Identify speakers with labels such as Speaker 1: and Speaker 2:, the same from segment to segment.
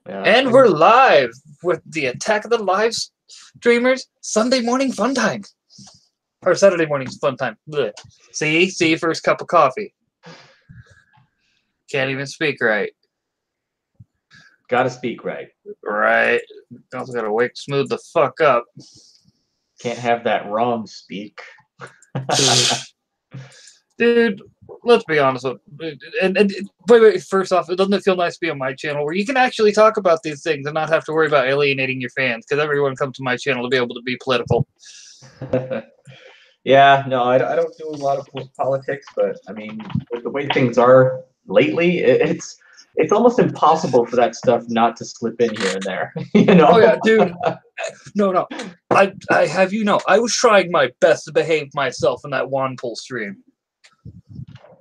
Speaker 1: Yeah.
Speaker 2: And we're live with the Attack of the Live Streamers Sunday morning fun time. Or Saturday morning fun time. Blech. See, first cup of coffee. Can't even speak right.
Speaker 1: Gotta speak right.
Speaker 2: Right. Also gotta wake smooth the fuck up.
Speaker 1: Can't have that wrong speak.
Speaker 2: Dude, let's be honest with and wait, first off, doesn't it feel nice to be on my channel where you can actually talk about these things and not have to worry about alienating your fans? Because everyone comes to my channel to be able to be political.
Speaker 1: Yeah, no, I don't do a lot of politics, but I mean, with the way things are lately, it's almost impossible for that stuff not to slip in here and there. You know?
Speaker 2: Oh yeah, dude. No. I have you know, I was trying my best to behave myself in that wand pull stream.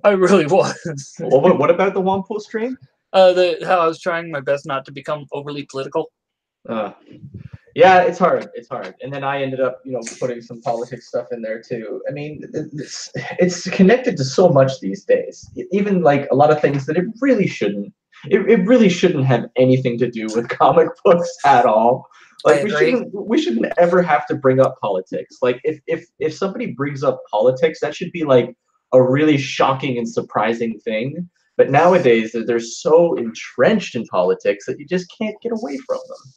Speaker 2: I really was.
Speaker 1: What about the Wampool stream?
Speaker 2: How I was trying my best not to become overly political.
Speaker 1: Yeah, it's hard. It's hard. And then I ended up, putting some politics stuff in there too. I mean, it's connected to so much these days. Even like a lot of things that it really shouldn't. It really shouldn't have anything to do with comic books at all. Like we shouldn't ever have to bring up politics. Like if somebody brings up politics, that should be like a really shocking and surprising thing. But nowadays they're so entrenched in politics that you just can't get away from them.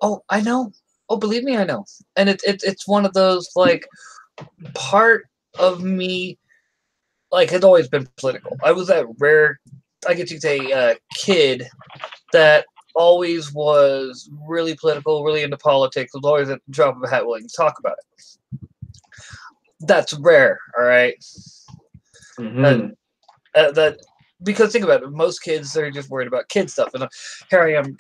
Speaker 2: Oh, I know. Oh, believe me, I know. And it's one of those, like, part of me, like, had always been political. I was that rare, I guess you could say, kid that always was really political, really into politics, was always at the drop of a hat willing to talk about it. That's rare, all right?
Speaker 1: Mm-hmm.
Speaker 2: Because think about it, most kids, they're just worried about kid stuff. And here I am,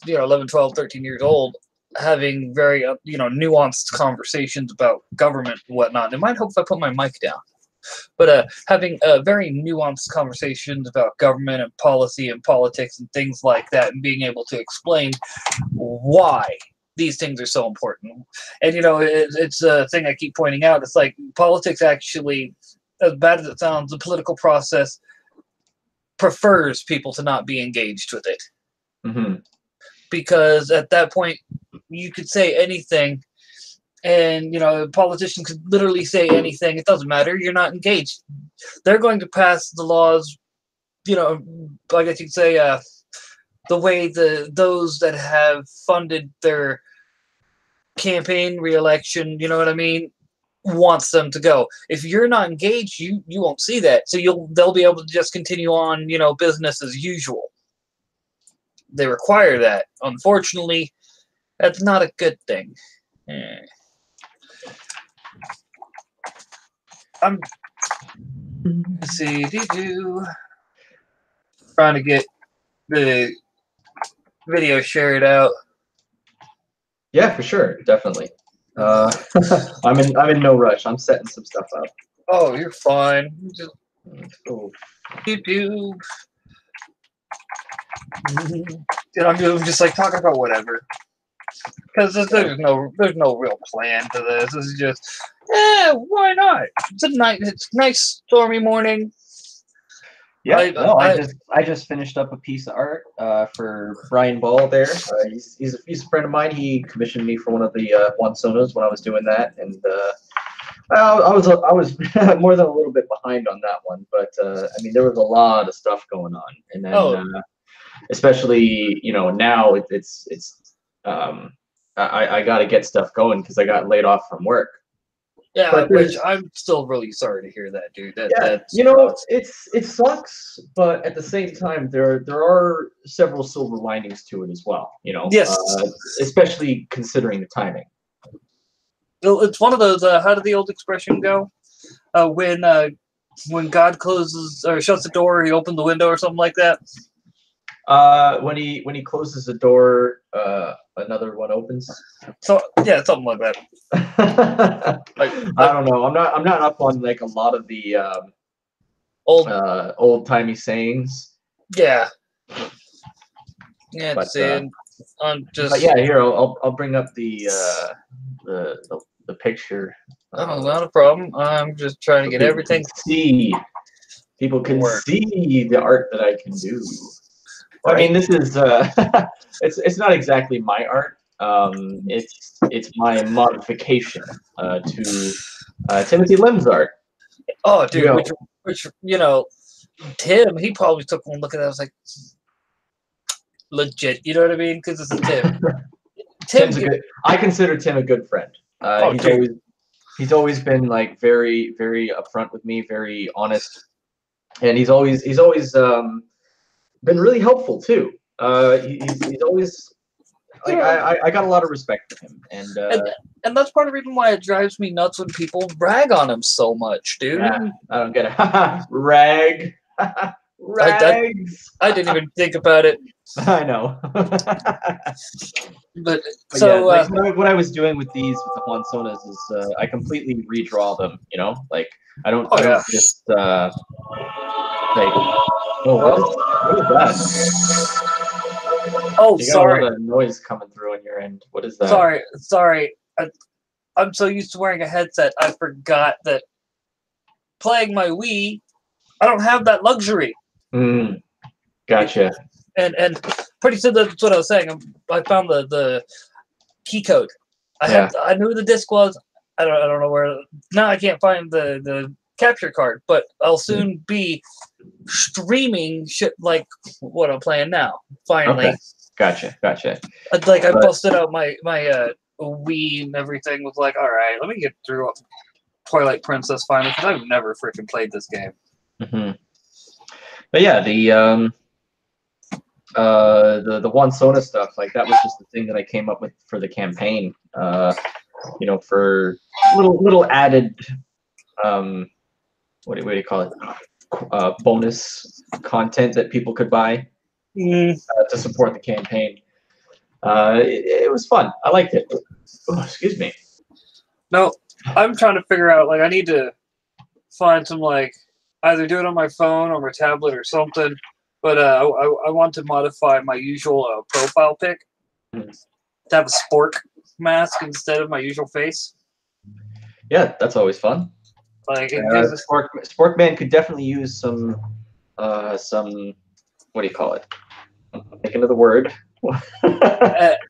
Speaker 2: 11, 12, 13 years old, having very, nuanced conversations about government and whatnot. And it might help if I put my mic down. But having very nuanced conversations about government and policy and politics and things like that, and being able to explain why these things are so important. And, it's a thing I keep pointing out. It's like politics actually, as bad as it sounds, the political process prefers people to not be engaged with it.
Speaker 1: Mm-hmm.
Speaker 2: Because at that point, you could say anything, and, a politician could literally say anything. It doesn't matter. You're not engaged. They're going to pass the laws, I guess you could say, the way those that have funded their campaign re-election, you know what I mean, wants them to go. If you're not engaged, you won't see that. So they'll be able to just continue on, business as usual. They require that. Unfortunately, that's not a good thing. I'm trying to get the video shared out.
Speaker 1: Yeah, for sure, definitely. I'm in no rush. I'm setting some stuff up.
Speaker 2: Oh, you're fine. Just YouTube. And I'm just like talking about whatever. Because there's no real plan to this. This is just, why not? It's a nice stormy morning.
Speaker 1: Yeah, I just finished up a piece of art for Brian Ball there. He's a friend of mine. He commissioned me for one of the Wansonos when I was doing that, and I was more than a little bit behind on that one. But I mean, there was a lot of stuff going on, and then especially now it's I got to get stuff going because I got laid off from work.
Speaker 2: Yeah, which I'm still really sorry to hear that, dude.
Speaker 1: It sucks, but at the same time, there are several silver linings to it as well.
Speaker 2: Yes,
Speaker 1: especially considering the timing.
Speaker 2: It's one of those. How did the old expression go? When God closes or shuts the door, he opened the window, or something like that.
Speaker 1: When he closes the door, another one opens.
Speaker 2: So yeah, something like that.
Speaker 1: I don't know. I'm not up on like a lot of the old timey sayings.
Speaker 2: Yeah. Yeah, I'm just.
Speaker 1: But yeah, here I'll bring up the picture.
Speaker 2: Oh, not a problem. I'm just trying to get everything.
Speaker 1: People can see the art that I can do. I
Speaker 2: right?
Speaker 1: mean, this is it's not exactly my art. It's my modification to Timothy Lim's art.
Speaker 2: Oh,
Speaker 1: You
Speaker 2: dude,
Speaker 1: know,
Speaker 2: which Tim, he probably took one look at it. I was like, legit. You know what I mean? Because it's a Tim. Tim,
Speaker 1: Tim's a good. I consider Tim a good friend.
Speaker 2: oh, dude.
Speaker 1: He's always been like very very upfront with me, very honest, and he's always been really helpful too. He's always like I got a lot of respect for him, and
Speaker 2: and that's part of the reason why it drives me nuts when people rag on him so much, dude.
Speaker 1: yeah, I don't get it. Rag, rags.
Speaker 2: I didn't even think about it.
Speaker 1: I know.
Speaker 2: But
Speaker 1: But
Speaker 2: so
Speaker 1: yeah, like what I was doing with the Juan Sonas is I completely redraw them. You know, like I don't just like what is that?
Speaker 2: oh,
Speaker 1: You got
Speaker 2: sorry,
Speaker 1: a lot of noise coming through on your end. What is that?
Speaker 2: sorry. I'm so used to wearing a headset, I forgot that playing my Wii, I don't have that luxury.
Speaker 1: Gotcha.
Speaker 2: And pretty soon that's what I was saying. I found the key code. I knew the disc was. I don't know where. Now I can't find the capture card, but I'll soon be streaming shit like what I'm playing now. Finally.
Speaker 1: Okay. Gotcha.
Speaker 2: Like I busted out my Wii and everything. Was like, all right, let me get through Twilight Princess finally because I've never freaking played this game.
Speaker 1: Mm-hmm. But yeah, the Juan Sona stuff, like that was just the thing that I came up with for the campaign. You know, for little added what do you call it? Bonus content that people could buy to support the campaign. It was fun. I liked it. Oh, excuse me.
Speaker 2: No, I'm trying to figure out, like, I need to find some, like, either do it on my phone or my tablet or something, but I want to modify my usual profile pic to have a spork mask instead of my usual face.
Speaker 1: Yeah, that's always fun.
Speaker 2: Like,
Speaker 1: Sporkman could definitely use some what do you call it? I'm thinking of the word.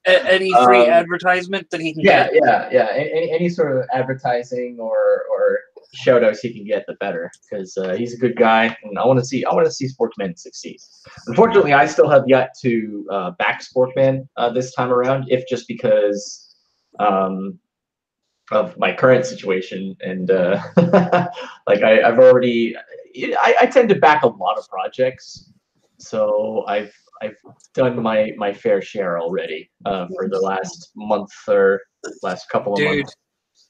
Speaker 2: any free advertisement that he can get.
Speaker 1: Yeah. Any sort of advertising or shout outs he can get, the better, because he's a good guy, and I want to see Sporkman succeed. Unfortunately, I still have yet to back Sporkman this time around, if just because of my current situation, and like I've already I tend to back a lot of projects, so I've done my fair share already for the last month or last couple of months.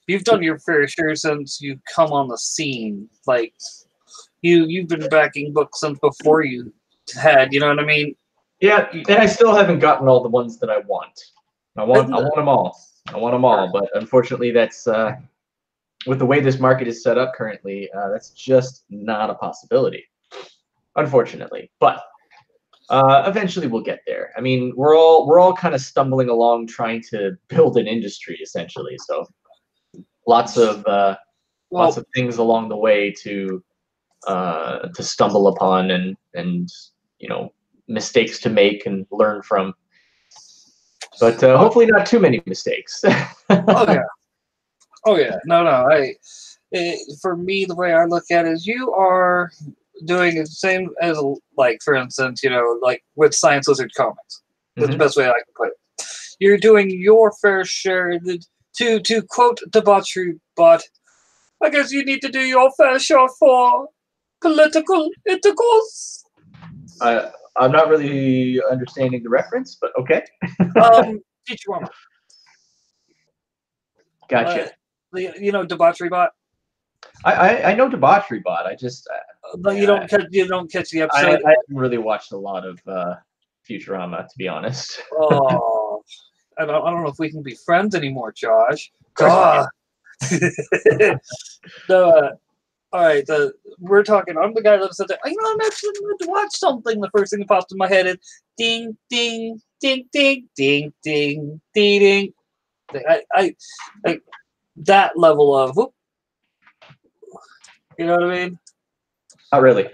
Speaker 2: You've done your fair share since you come on the scene. Like you've been backing books since before you had. You know what I mean?
Speaker 1: Yeah, and I still haven't gotten all the ones that I want. I want them all. I want them all, but unfortunately, that's with the way this market is set up currently, that's just not a possibility. Unfortunately, but eventually we'll get there. I mean, we're all kind of stumbling along trying to build an industry essentially. So lots of things along the way to stumble upon and you know, mistakes to make and learn from. But hopefully not too many mistakes.
Speaker 2: Oh yeah. No. For me, the way I look at it is you are doing the same as, like, for instance, you know, like with Science Lizard comics. That's the best way I can put it. You're doing your fair share. To quote Debauchery Bot, I guess you need to do your fair share for political intercourse.
Speaker 1: I'm not really understanding the reference, but okay.
Speaker 2: Futurama.
Speaker 1: Gotcha.
Speaker 2: You know Debauchery Bot.
Speaker 1: I know Debauchery Bot. I just
Speaker 2: but you don't catch the episode.
Speaker 1: I haven't really watched a lot of Futurama, to be honest.
Speaker 2: Oh, I don't know if we can be friends anymore, Josh. God. No, all right. We're talking. I'm the guy that said, you know, I'm actually going to watch something. The first thing that popped in my head is ding, ding, ding, ding, ding, ding, ding, ding. I that level of, whoop, you know what I mean?
Speaker 1: Not really.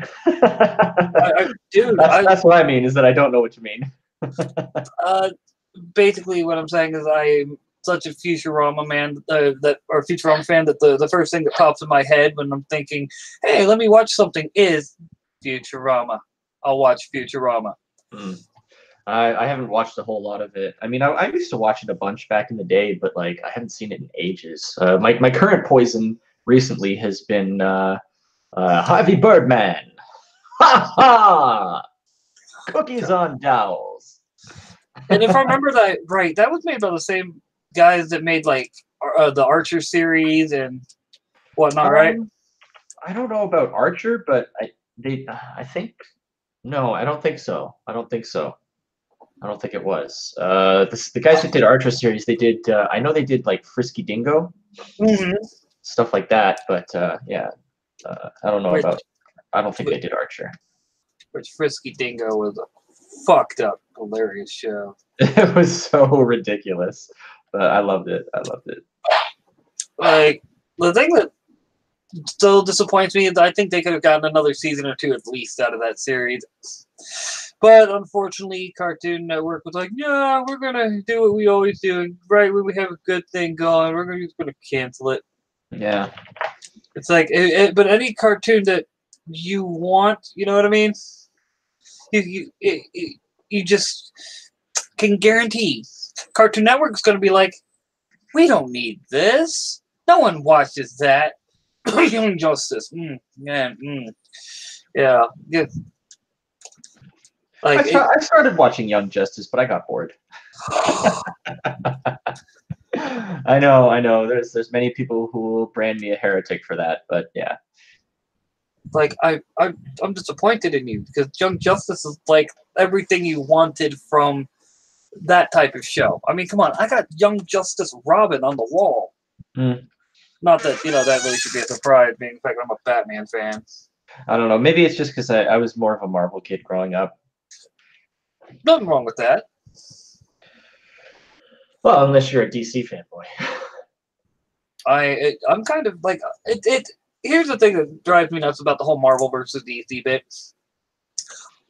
Speaker 2: Dude,
Speaker 1: That's what I mean, is that I don't know what you mean.
Speaker 2: Basically what I'm saying is I'm such a Futurama man or Futurama fan that the first thing that pops in my head when I'm thinking, hey, let me watch something is Futurama. I'll watch Futurama.
Speaker 1: I haven't watched a whole lot of it. I mean, I used to watch it a bunch back in the day, but like I haven't seen it in ages. My current poison recently has been Harvey Birdman. Ha ha! Cookies on dowels.
Speaker 2: And if I remember that right, that was made by the same guys that made like the Archer series and whatnot, right?
Speaker 1: I don't know about Archer, but I think no, I don't think so. I don't think so. I don't think it was. The guys who did Archer series, they did. I know they did like Frisky Dingo, stuff like that. But yeah, I don't know about. I don't think they did Archer.
Speaker 2: Which Frisky Dingo was a fucked up, hilarious show.
Speaker 1: It was so ridiculous, but I loved it. I loved it.
Speaker 2: Like the thing that still disappoints me is I think they could have gotten another season or two at least out of that series. But unfortunately, Cartoon Network was like, "Yeah, we're gonna do what we always do. Right when we have a good thing going, we're just gonna cancel it."
Speaker 1: Yeah.
Speaker 2: It's like, but any cartoon that you want, you know what I mean? You just can guarantee Cartoon Network's gonna be like, "We don't need this. No one watches that." Young Justice, yeah. Like
Speaker 1: I started watching Young Justice, but I got bored. I know. There's many people who will brand me a heretic for that, but yeah.
Speaker 2: Like I'm disappointed in you because Young Justice is like everything you wanted from that type of show. I mean, come on, I got Young Justice Robin on the wall. Not that that really should be a surprise, being the fact I'm a Batman fan.
Speaker 1: I don't know. Maybe it's just because I was more of a Marvel kid growing up.
Speaker 2: Nothing wrong with that.
Speaker 1: Well, unless you're a DC fanboy.
Speaker 2: I'm kind of like it. Here's the thing that drives me nuts about the whole Marvel versus DC bit.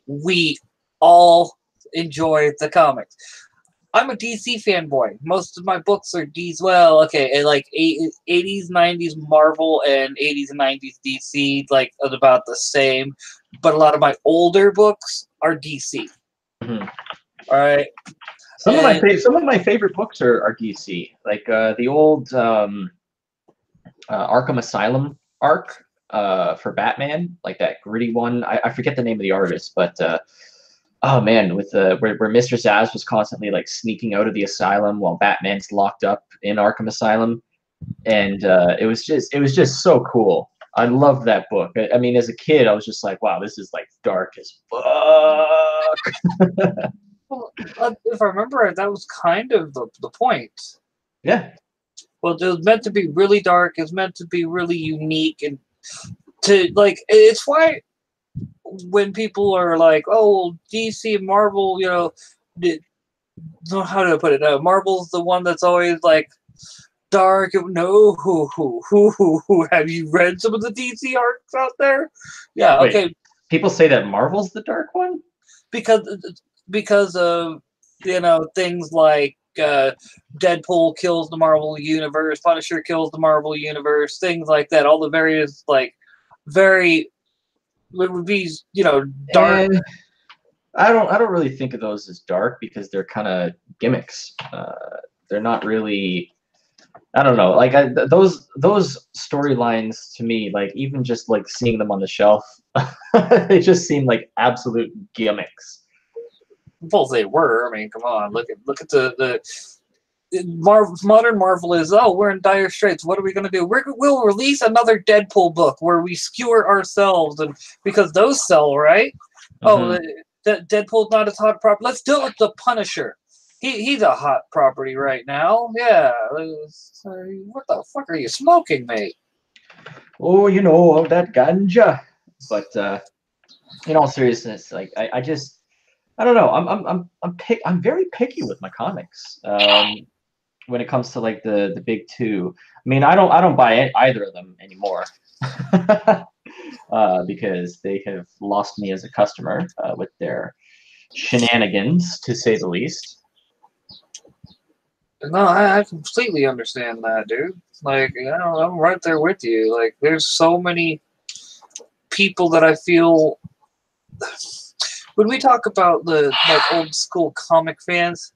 Speaker 2: We all enjoy the comics. I'm a DC fanboy. Most of my books are DC. Well, okay, and like 80s, 90s Marvel and 80s and 90s DC, like about the same. But a lot of my older books are DC. All right.
Speaker 1: Some of my favorite books are DC, like the old Arkham Asylum arc for Batman, like that gritty one. I forget the name of the artist, but oh man, with where Mr. Zsasz was constantly like sneaking out of the asylum while Batman's locked up in Arkham Asylum, and it was just so cool. I loved that book. I mean, as a kid, I was just like, wow, this is like dark as fuck.
Speaker 2: Well, if I remember right, that was kind of the point.
Speaker 1: Yeah.
Speaker 2: Well, it was meant to be really dark. It's meant to be really unique, and to like, it's why when people are like, "Oh, DC and Marvel," how do I put it? Marvel's the one that's always like dark. No, have you read some of the DC arcs out there? Yeah,
Speaker 1: Wait,
Speaker 2: okay.
Speaker 1: People say that Marvel's the dark one
Speaker 2: because of things like Deadpool kills the Marvel universe, Punisher kills the Marvel universe, things like that. All the various very would be dark.
Speaker 1: I don't really think of those as dark because they're kind of gimmicks. They're not really. I don't know. Like those storylines to me, like even just like seeing them on the shelf, they just seem like absolute gimmicks.
Speaker 2: Well, they were. I mean, come on, look at the modern Marvel is. Oh, we're in dire straits. What are we going to do? We'll release another Deadpool book where we skewer ourselves, and because those sell, right? Oh, Deadpool's not a hot property. Let's do it with the Punisher. He's a hot property right now. Yeah. What the fuck are you smoking, mate?
Speaker 1: Oh, that ganja. But in all seriousness, like I don't know. I'm very picky with my comics. When it comes to like the big two. I mean, I don't buy either of them anymore. because they have lost me as a customer with their shenanigans, to say the least.
Speaker 2: No, I completely understand that, dude. Like, you know, I'm right there with you. Like, there's so many people that I feel when we talk about the like old school comic fans,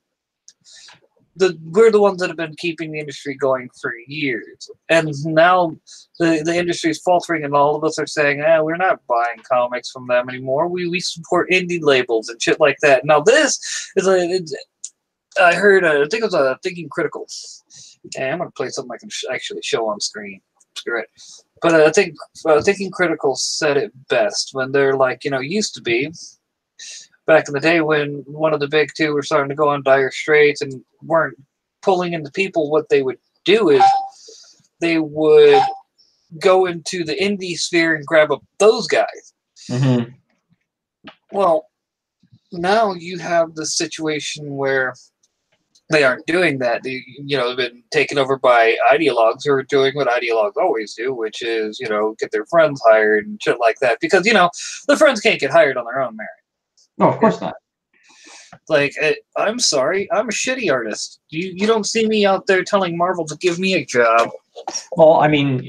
Speaker 2: we're the ones that have been keeping the industry going for years, and now the industry is faltering, and all of us are saying, we're not buying comics from them anymore. We support indie labels and shit like that. Now this is I heard, I think it was Thinking Critical. Okay, I'm going to play something I can actually show on screen. Screw it. But I think Thinking Critical said it best when they're like, you know, used to be, back in the day when one of the big two were starting to go on dire straits and weren't pulling into people, what they would do is they would go into the indie sphere and grab up those guys.
Speaker 1: Mm-hmm.
Speaker 2: Well, now you have the situation where they aren't doing that. They've been taken over by ideologues who are doing what ideologues always do, which is, get their friends hired and shit like that. Because, the friends can't get hired on their own merit.
Speaker 1: No, of course not.
Speaker 2: Like, I'm sorry, I'm a shitty artist. You don't see me out there telling Marvel to give me a job.
Speaker 1: Well, I mean,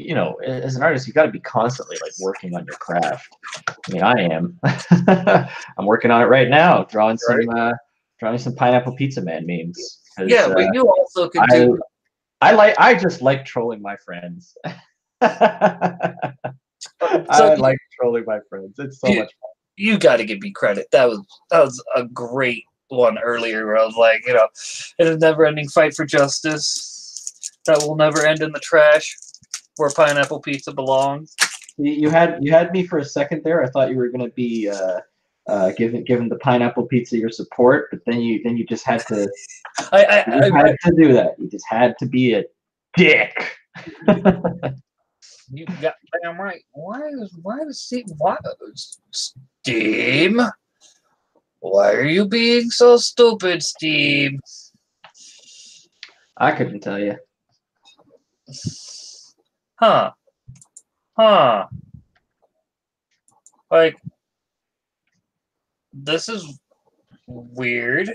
Speaker 1: as an artist, you got to be constantly like working on your craft. I mean, I am. I'm working on it right now, drawing some Pineapple Pizza Man memes.
Speaker 2: Yeah, but you also can do.
Speaker 1: I just like trolling my friends. I like trolling my friends. It's so much fun.
Speaker 2: You got to give me credit. That was a great one earlier. Where I was like, it's a never-ending fight for justice that will never end in the trash, where Pineapple Pizza belongs.
Speaker 1: You had me for a second there. I thought you were going to be giving the Pineapple Pizza your support, but then you just had to. You had to do that. You just had to be a dick.
Speaker 2: You got damn right. Why Steam? Why are you being so stupid, Steam?
Speaker 1: I couldn't tell you.
Speaker 2: Huh. Like, this is weird.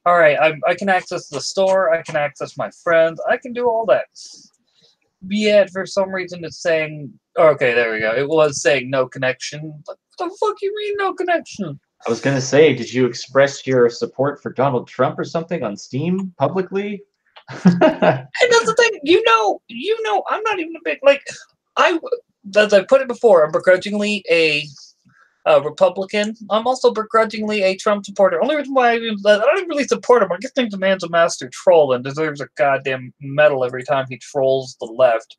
Speaker 2: All right, I can access the store. I can access my friends. I can do all that. Yet, for some reason, it's saying... Okay, there we go. It was saying no connection. What the fuck you mean, no connection?
Speaker 1: I was going to say, did you express your support for Donald Trump or something on Steam publicly?
Speaker 2: And that's the thing. I'm not even a big... Like, as I put it before, I'm begrudgingly a Republican. I'm also begrudgingly a Trump supporter. Only reason why I don't really support him, I just think the man's a master troll and deserves a goddamn medal every time he trolls the left.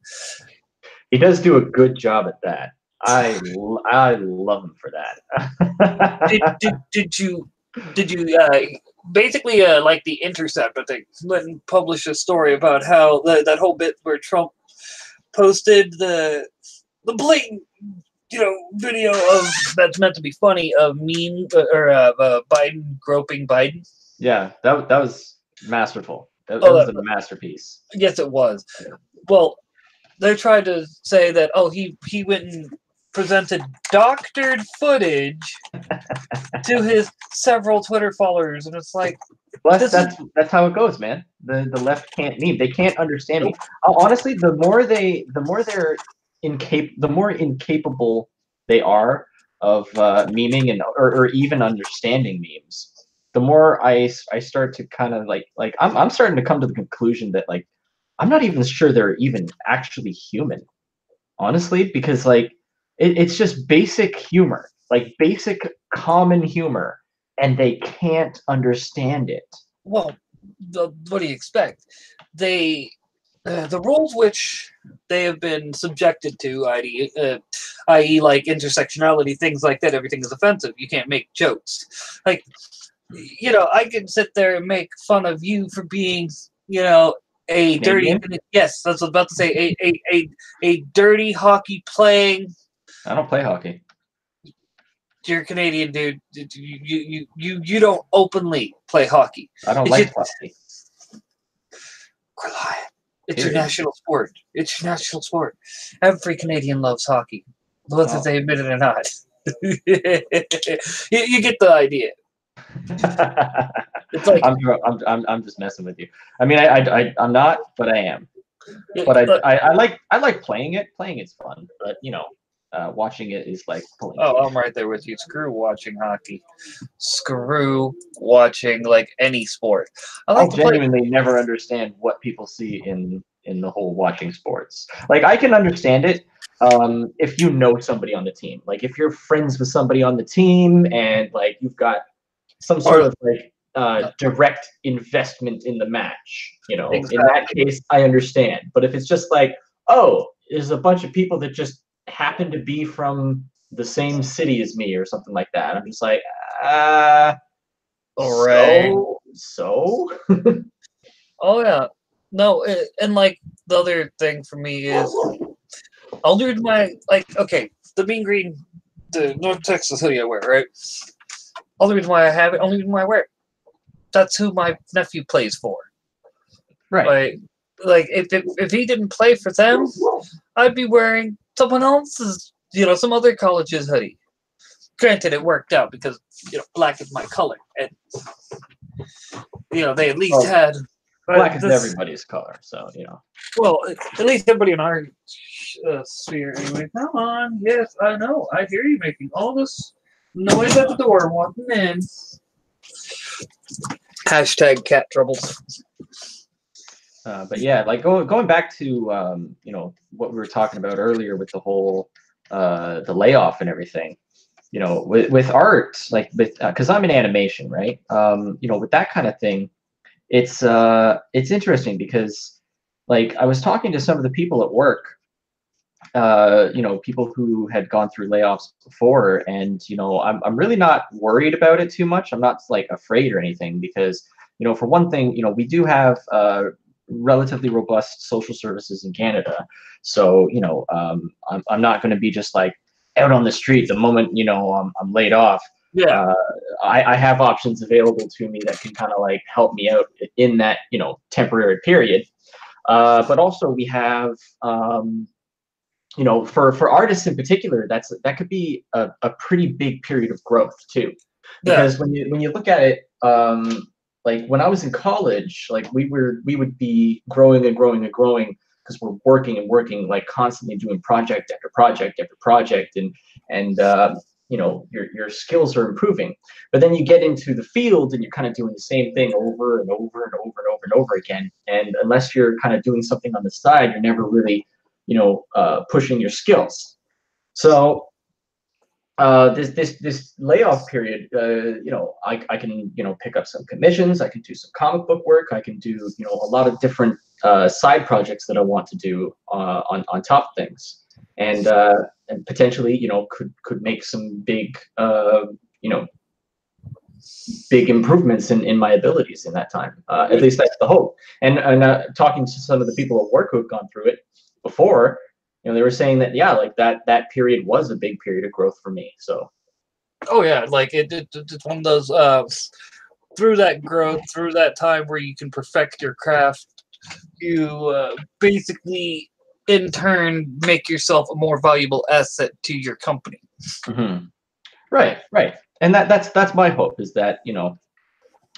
Speaker 1: He does do a good job at that. I love him for that.
Speaker 2: Did you basically like The Intercept? I think went and published a story about how that whole bit where Trump posted the blatant video of that's meant to be funny of Biden groping Biden.
Speaker 1: Yeah, that was masterful. That was a masterpiece.
Speaker 2: Yes, it was. Well, they tried to say that he went and presented doctored footage to his several Twitter followers, and it's like,
Speaker 1: well, that's how it goes, man. The left can't meme. They can't understand me. Honestly, the more incapable they are of memeing or even understanding memes, the more I start to kind of like I'm starting to come to the conclusion that like I'm not even sure they're even actually human, honestly, because like it's just basic humor, like basic common humor, and they can't understand it.
Speaker 2: Well, what do you expect? The rules which they have been subjected to, i.e. like intersectionality, things like that, everything is offensive. You can't make jokes. Like, I can sit there and make fun of you for being, a dirty... Yes, that's what I was about to say. A dirty hockey playing...
Speaker 1: I don't play hockey.
Speaker 2: You're a Canadian, dude. You don't openly play hockey.
Speaker 1: I don't like hockey.
Speaker 2: Quit lying. It's your national sport. It's your national sport. Every Canadian loves hockey. whether
Speaker 1: Oh.
Speaker 2: they admit it or not. You get the idea. It's like
Speaker 1: I'm just messing with you. I mean, I'm not, but I am. But I like playing it. Playing it's fun, but watching it is like pulling
Speaker 2: oh,
Speaker 1: teeth.
Speaker 2: I'm right there with you. Screw watching hockey. Screw watching like any sport. I
Speaker 1: I'll
Speaker 2: like to play.
Speaker 1: genuinely never understand what people see in the whole watching sports. Like I can understand it if you know somebody on the team. Like if you're friends with somebody on the team and like you've got some sort
Speaker 2: Or
Speaker 1: of like direct investment in the match. In that
Speaker 2: exactly.
Speaker 1: case, I understand. But if it's just like, oh, there's a bunch of people that just happen to be from the same city as me or something like that, I'm just like,
Speaker 2: All right.
Speaker 1: so.
Speaker 2: Oh yeah. No, and like the other thing for me is I'll do my like okay, the Mean Green, the North Texas hoodie I wear, right? Only reason why I have it, only reason why I wear it. That's who my nephew plays for.
Speaker 1: Right.
Speaker 2: Like if he didn't play for them, I'd be wearing someone else's, some other college's hoodie. Granted, it worked out because black is my color, and they at least
Speaker 1: Well,
Speaker 2: had
Speaker 1: black is
Speaker 2: this.
Speaker 1: everybody's color, so
Speaker 2: Well, at least everybody in our sphere, anyway. Come on, yes, I know. I hear you making all this noise at the door, walking in. Hashtag cat troubles.
Speaker 1: But yeah, like going back to what we were talking about earlier with the whole the layoff and everything. With art, like because I'm in animation, right? With that kind of thing, it's interesting because like I was talking to some of the people at work, people who had gone through layoffs before, and I'm really not worried about it too much. I'm not like afraid or anything because for one thing, we do have relatively robust social services in Canada, so I'm not going to be just like out on the street the moment I'm laid off.
Speaker 2: Yeah.
Speaker 1: I have options available to me that can kind of like help me out in that temporary period. But also we have for artists in particular, that could be a pretty big period of growth too,
Speaker 2: Yeah.
Speaker 1: because when you look at it, like when I was in college, like we would be growing and growing and growing because we're working and working, like constantly doing project after project after project, and your skills are improving. But then you get into the field and you're kind of doing the same thing over and over and over and over and over again. And unless you're kind of doing something on the side, you're never really pushing your skills. So this layoff period, I can pick up some commissions, I can do some comic book work, I can do a lot of different side projects that I want to do on top of things, and potentially could make some big big improvements in my abilities in that time. At least that's the hope. And talking to some of the people at work who have gone through it before, they were saying that like that period was a big period of growth for me. So.
Speaker 2: Oh yeah, like it's one of those through that growth, through that time where you can perfect your craft, you basically in turn make yourself a more valuable asset to your company.
Speaker 1: Mm-hmm. Right. And that's my hope is that,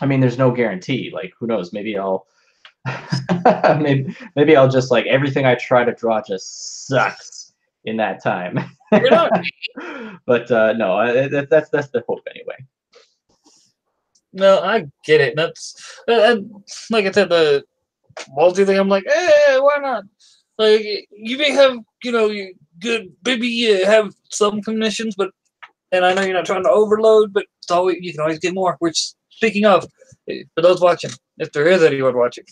Speaker 1: I mean, there's no guarantee. Like, who knows? Maybe I'll, maybe I'll just like everything I try to draw just sucks in that time.
Speaker 2: You're not.
Speaker 1: But no, that's the hope anyway.
Speaker 2: No, I get it. That's and like I said, the multi thing. I'm like, why not? Like you may have, you good, maybe you have some commissions, but and I know you're not trying to overload, but it's always you can always get more. Which speaking of, for those watching, if there is anyone watching,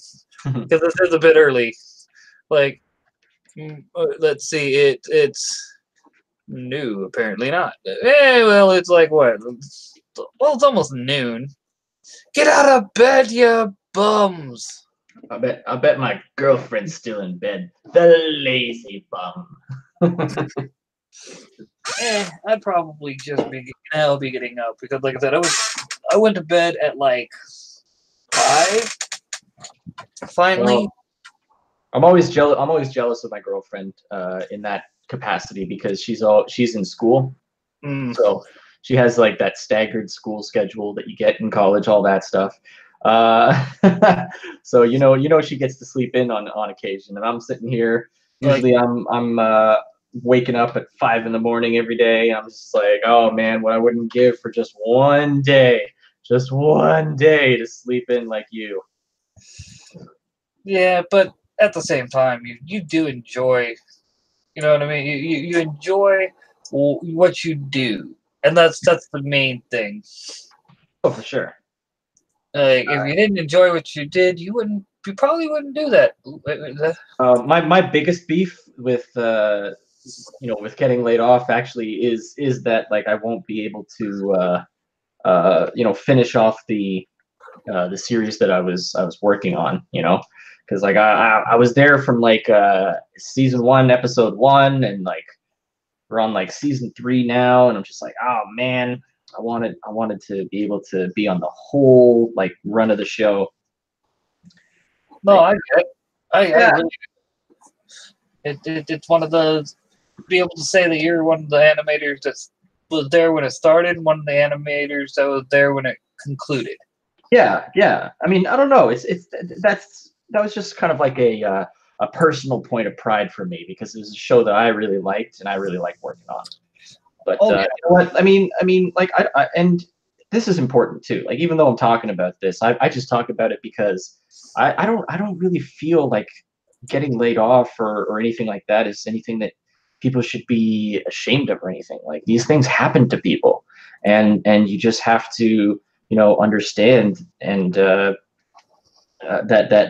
Speaker 2: because this is a bit early. Like, let's see, it's new. Apparently not. Well, it's like what? Well, it's almost noon. Get out of bed, you bums!
Speaker 1: I bet my girlfriend's still in bed. The lazy bum.
Speaker 2: I'd probably just be I'll be getting up because, like I said, I went to bed at like 5. Finally.
Speaker 1: Well, I'm always jealous of my girlfriend in that capacity because she's in school, so she has like that staggered school schedule that you get in college, all that stuff. Uh, so she gets to sleep in on occasion, and I'm sitting here.
Speaker 2: Like,
Speaker 1: Usually, I'm waking up at 5 in the morning every day. I'm just like, oh man, what I wouldn't give for just one day to sleep in like you.
Speaker 2: yeah, but at the same time, you do enjoy. You know what I mean? You enjoy what you do, and that's the main thing.
Speaker 1: Oh, for sure.
Speaker 2: Like, if you didn't enjoy what you did, you probably wouldn't do that.
Speaker 1: My biggest beef with with getting laid off actually is that like I won't be able to finish off the series that I was working on, because like I was there from like season 1, episode 1, and like we're on like season 3 now, and I'm just like, oh man, I wanted to be able to be on the whole like run of the show.
Speaker 2: No,
Speaker 1: Like,
Speaker 2: I
Speaker 1: yeah.
Speaker 2: really. It's one of those. Be able to say that you're one of the animators that was there when it started, one of the animators that was there when it concluded.
Speaker 1: Yeah. I mean, I don't know. That was just kind of like a personal point of pride for me because it was a show that I really liked and I really liked working on. But
Speaker 2: yeah.
Speaker 1: you know what? I mean, like and this is important too. Like even though I'm talking about this, I just talk about it because I don't really feel like getting laid off or anything like that is anything that people should be ashamed of or anything. Like these things happen to people, and you just have to understand and that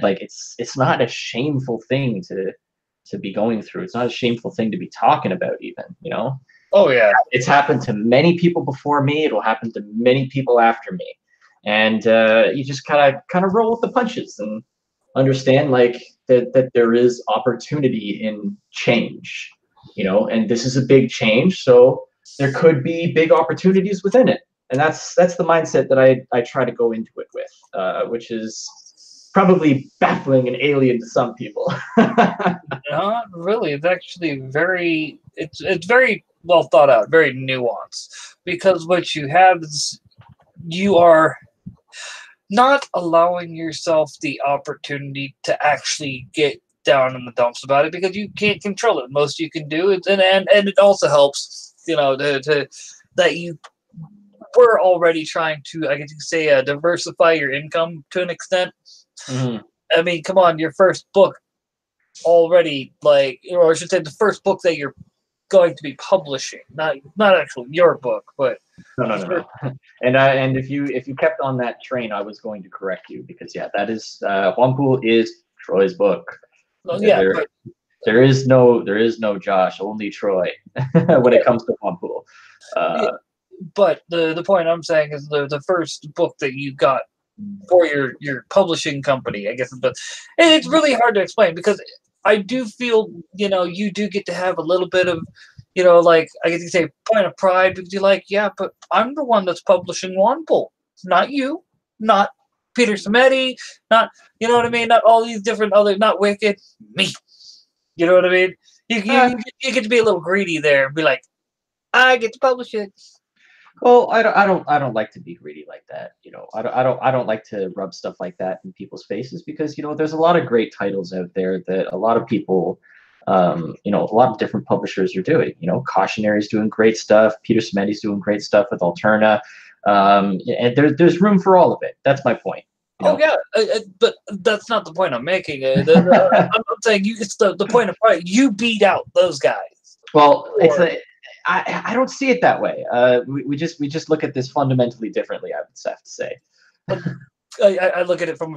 Speaker 1: like it's not a shameful thing to be going through. It's not a shameful thing to be talking about even.
Speaker 2: Oh yeah.
Speaker 1: It's happened to many people before me. It'll happen to many people after me, and you just kind of roll with the punches and understand like that there is opportunity in change, and this is a big change, so there could be big opportunities within it, and that's the mindset that I try to go into it with, which is probably baffling and alien to some people.
Speaker 2: Not really. It's actually it's very well thought out, very nuanced. Because what you have is you are not allowing yourself the opportunity to actually get down in the dumps about it because you can't control it. Most you can do is, and it also helps, to that you were already trying to, I guess you could say, diversify your income to an extent.
Speaker 1: Mm-hmm.
Speaker 2: I mean, come on, your first book already, like, or I should say, the first book that you're going to be publishing, not actually your book, but
Speaker 1: no. And if you kept on that train, I was going to correct you because yeah, that is Juanpool is Troy's book.
Speaker 2: Yeah,
Speaker 1: there is no Josh, only Troy when it comes to Juanpool.
Speaker 2: Yeah, but the point I'm saying is the first book that you got for your publishing company, I guess, but it's really hard to explain because I do feel you do get to have a little bit of like I guess you say point of pride because you're like, yeah, but I'm the one that's publishing Wanpool, not you, not Peter Samedi, not what I mean, not all these different other, not Wicked, me. You know what I mean? You get to be a little greedy there and be like, I get to publish it.
Speaker 1: Well, I don't like to be greedy like that. I don't like to rub stuff like that in people's faces because there's a lot of great titles out there that a lot of people, a lot of different publishers are doing. Cautionary's doing great stuff. Peter Samedi's doing great stuff with Alterna, and there's room for all of it. That's my point.
Speaker 2: Oh yeah, but that's not the point I'm making. I'm saying it's the point of pride. You beat out those guys.
Speaker 1: Well, I don't see it that way. We just look at this fundamentally differently. I would have to say.
Speaker 2: I look at it from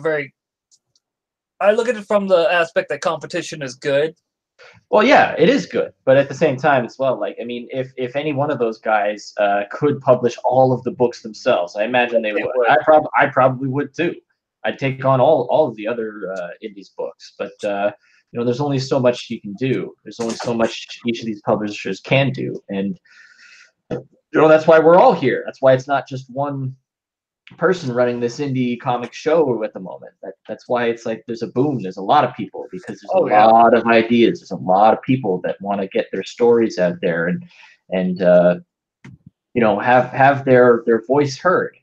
Speaker 2: the aspect that competition is good.
Speaker 1: Well, yeah, it is good, but at the same time as well, like I mean, if any one of those guys could publish all of the books themselves, I imagine they would. I probably would too. I'd take on all of the other indies books, but there's only so much you can do. There's only so much each of these publishers can do, and that's why we're all here. That's why it's not just one person running this indie comic show at the moment. That's why it's like there's a boom. There's a lot of people because there's a
Speaker 2: Oh yeah.
Speaker 1: lot of ideas. There's a lot of people that want to get their stories out there and have their voice heard.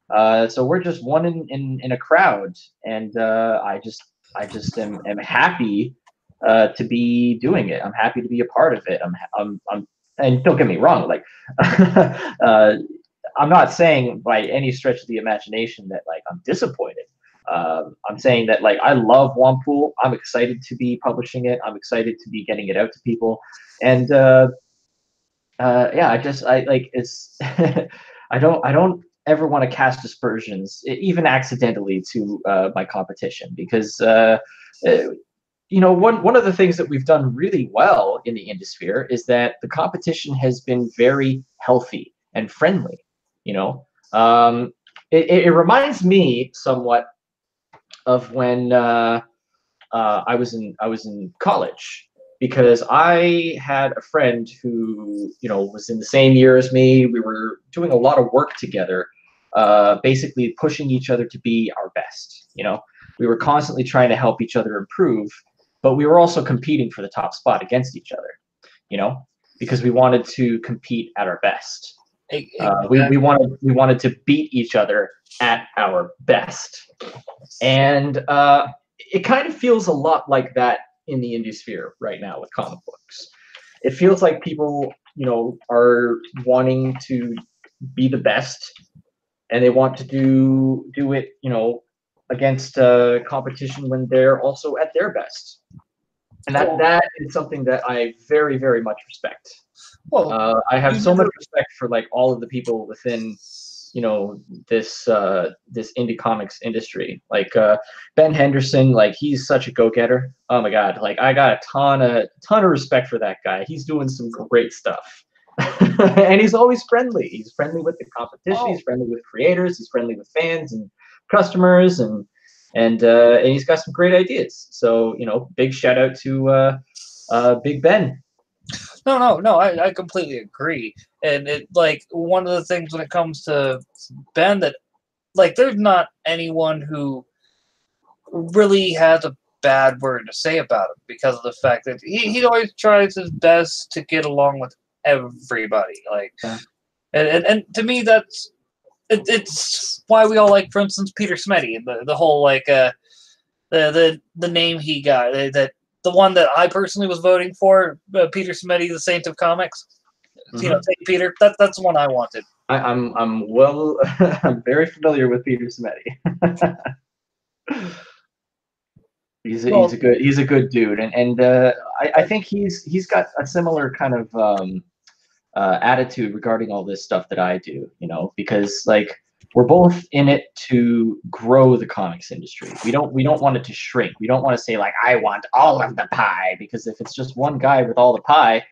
Speaker 1: So we're just one in a crowd, and I just am happy to be doing it. I'm happy to be a part of it. I'm and don't get me wrong, like I'm not saying by any stretch of the imagination that like I'm disappointed. I'm saying that like I love Wampool. I'm excited to be publishing it. I'm excited to be getting it out to people, and yeah, I like it's I don't ever want to cast aspersions, even accidentally, to my competition because uh, one of the things that we've done really well in the Indie is that the competition has been very healthy and friendly. You know, it reminds me somewhat of when I was in college because I had a friend who was in the same year as me. We were doing a lot of work together, basically pushing each other to be our best. We were constantly trying to help each other improve, but we were also competing for the top spot against each other. You know, because we wanted to compete at our best. We wanted to beat each other at our best, and it kind of feels a lot like that in the indie sphere right now with comic books. It feels like people, are wanting to be the best, and they want to do it, against competition when they're also at their best, and that is something that I very, very much respect.
Speaker 2: Well,
Speaker 1: I have
Speaker 2: you
Speaker 1: so much
Speaker 2: never.
Speaker 1: respect for like all of the people within this indie comics industry. Like Ben Henderson, like he's such a go-getter. Oh my god, like I got a ton of respect for that guy. He's doing some great stuff. And he's always friendly. He's friendly with the competition, he's friendly with creators, he's friendly with fans and customers, and he's got some great ideas. So, big shout out to Big Ben.
Speaker 2: No. I completely agree. And it like one of the things when it comes to Ben that like there's not anyone who really has a bad word to say about him because of the fact that he always tries his best to get along with everybody. Like,
Speaker 1: Yeah.
Speaker 2: and to me it's why we all like, for instance, Peter Smetty and the whole like the name he got that the one that I personally was voting for, Peter Smetty, the Saint of Comics.
Speaker 1: Mhm.
Speaker 2: Saint Peter. That's the one I wanted.
Speaker 1: I'm well. I'm very familiar with Peter Smetty. He's a good dude, and I think he's got a similar kind of attitude regarding all this stuff that I do. Because like we're both in it to grow the comics industry. We don't want it to shrink. We don't want to say like I want all of the pie, because if it's just one guy with all the pie,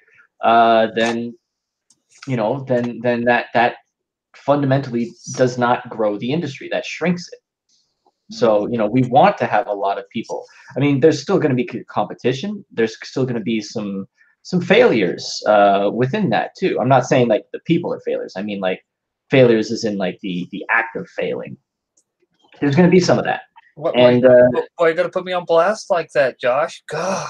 Speaker 1: then that fundamentally does not grow the industry. That shrinks it. So, we want to have a lot of people. I mean, there's still going to be competition. There's still going to be some failures within that too. I'm not saying like the people are failures. I mean like failures is in like the act of failing. There's going to be some of that. And
Speaker 2: Why you gotta put me on blast like that, Josh? God.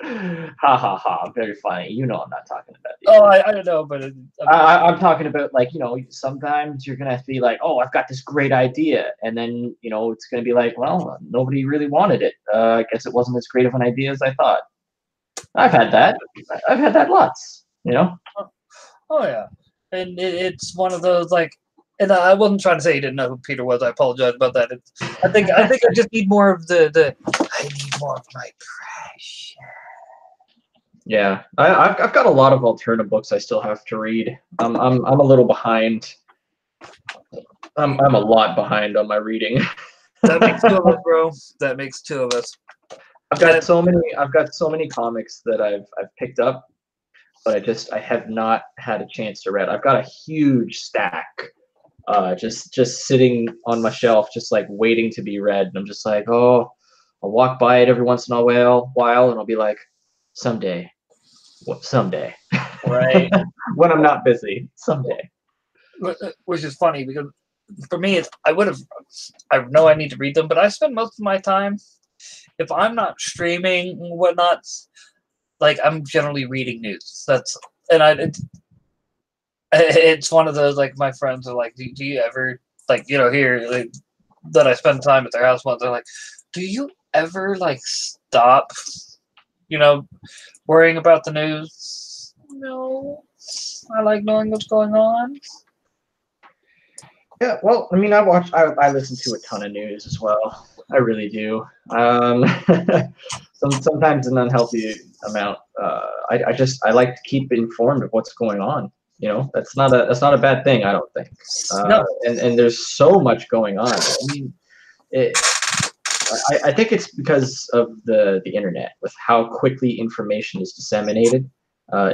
Speaker 1: ha ha ha, very funny. I'm not talking about these.
Speaker 2: Oh, I don't know, but
Speaker 1: I'm talking about like sometimes you're gonna have to be like, oh, I've got this great idea, and then it's gonna be like, well, nobody really wanted it. I guess it wasn't as great of an idea as I thought. I've had that. I've had that lots.
Speaker 2: oh yeah, and it's one of those like, and I wasn't trying to say you didn't know who Peter was. I apologize about that. I think I just need more of the. I need more of my precious.
Speaker 1: Yeah, I've got a lot of alternative books I still have to read. I'm a little behind. I'm a lot behind on my reading.
Speaker 2: That makes two of us, bro. That makes two of us.
Speaker 1: I've got so many comics that I've picked up, but I have not had a chance to read. I've got a huge stack, just sitting on my shelf, just like waiting to be read. And I'm just like, oh, I'll walk by it every once in a while, and I'll be like, someday, someday,
Speaker 2: Right.
Speaker 1: when I'm not busy, someday.
Speaker 2: Which is funny because for me, it's I know I need to read them, but I spend most of my time, if I'm not streaming and whatnot, like I'm generally reading news. It's one of those, like, my friends are like, do you ever, like, here, like, that I spend time at their house once, they're like, do you ever, like, stop, worrying about the news? No, I like knowing what's going on.
Speaker 1: Yeah, well, I mean, I listen to a ton of news as well. I really do. Sometimes an unhealthy amount. I like to keep informed of what's going on. That's not a bad thing, I don't think.
Speaker 2: No.
Speaker 1: And there's so much going on. I mean, I think it's because of the internet, with how quickly information is disseminated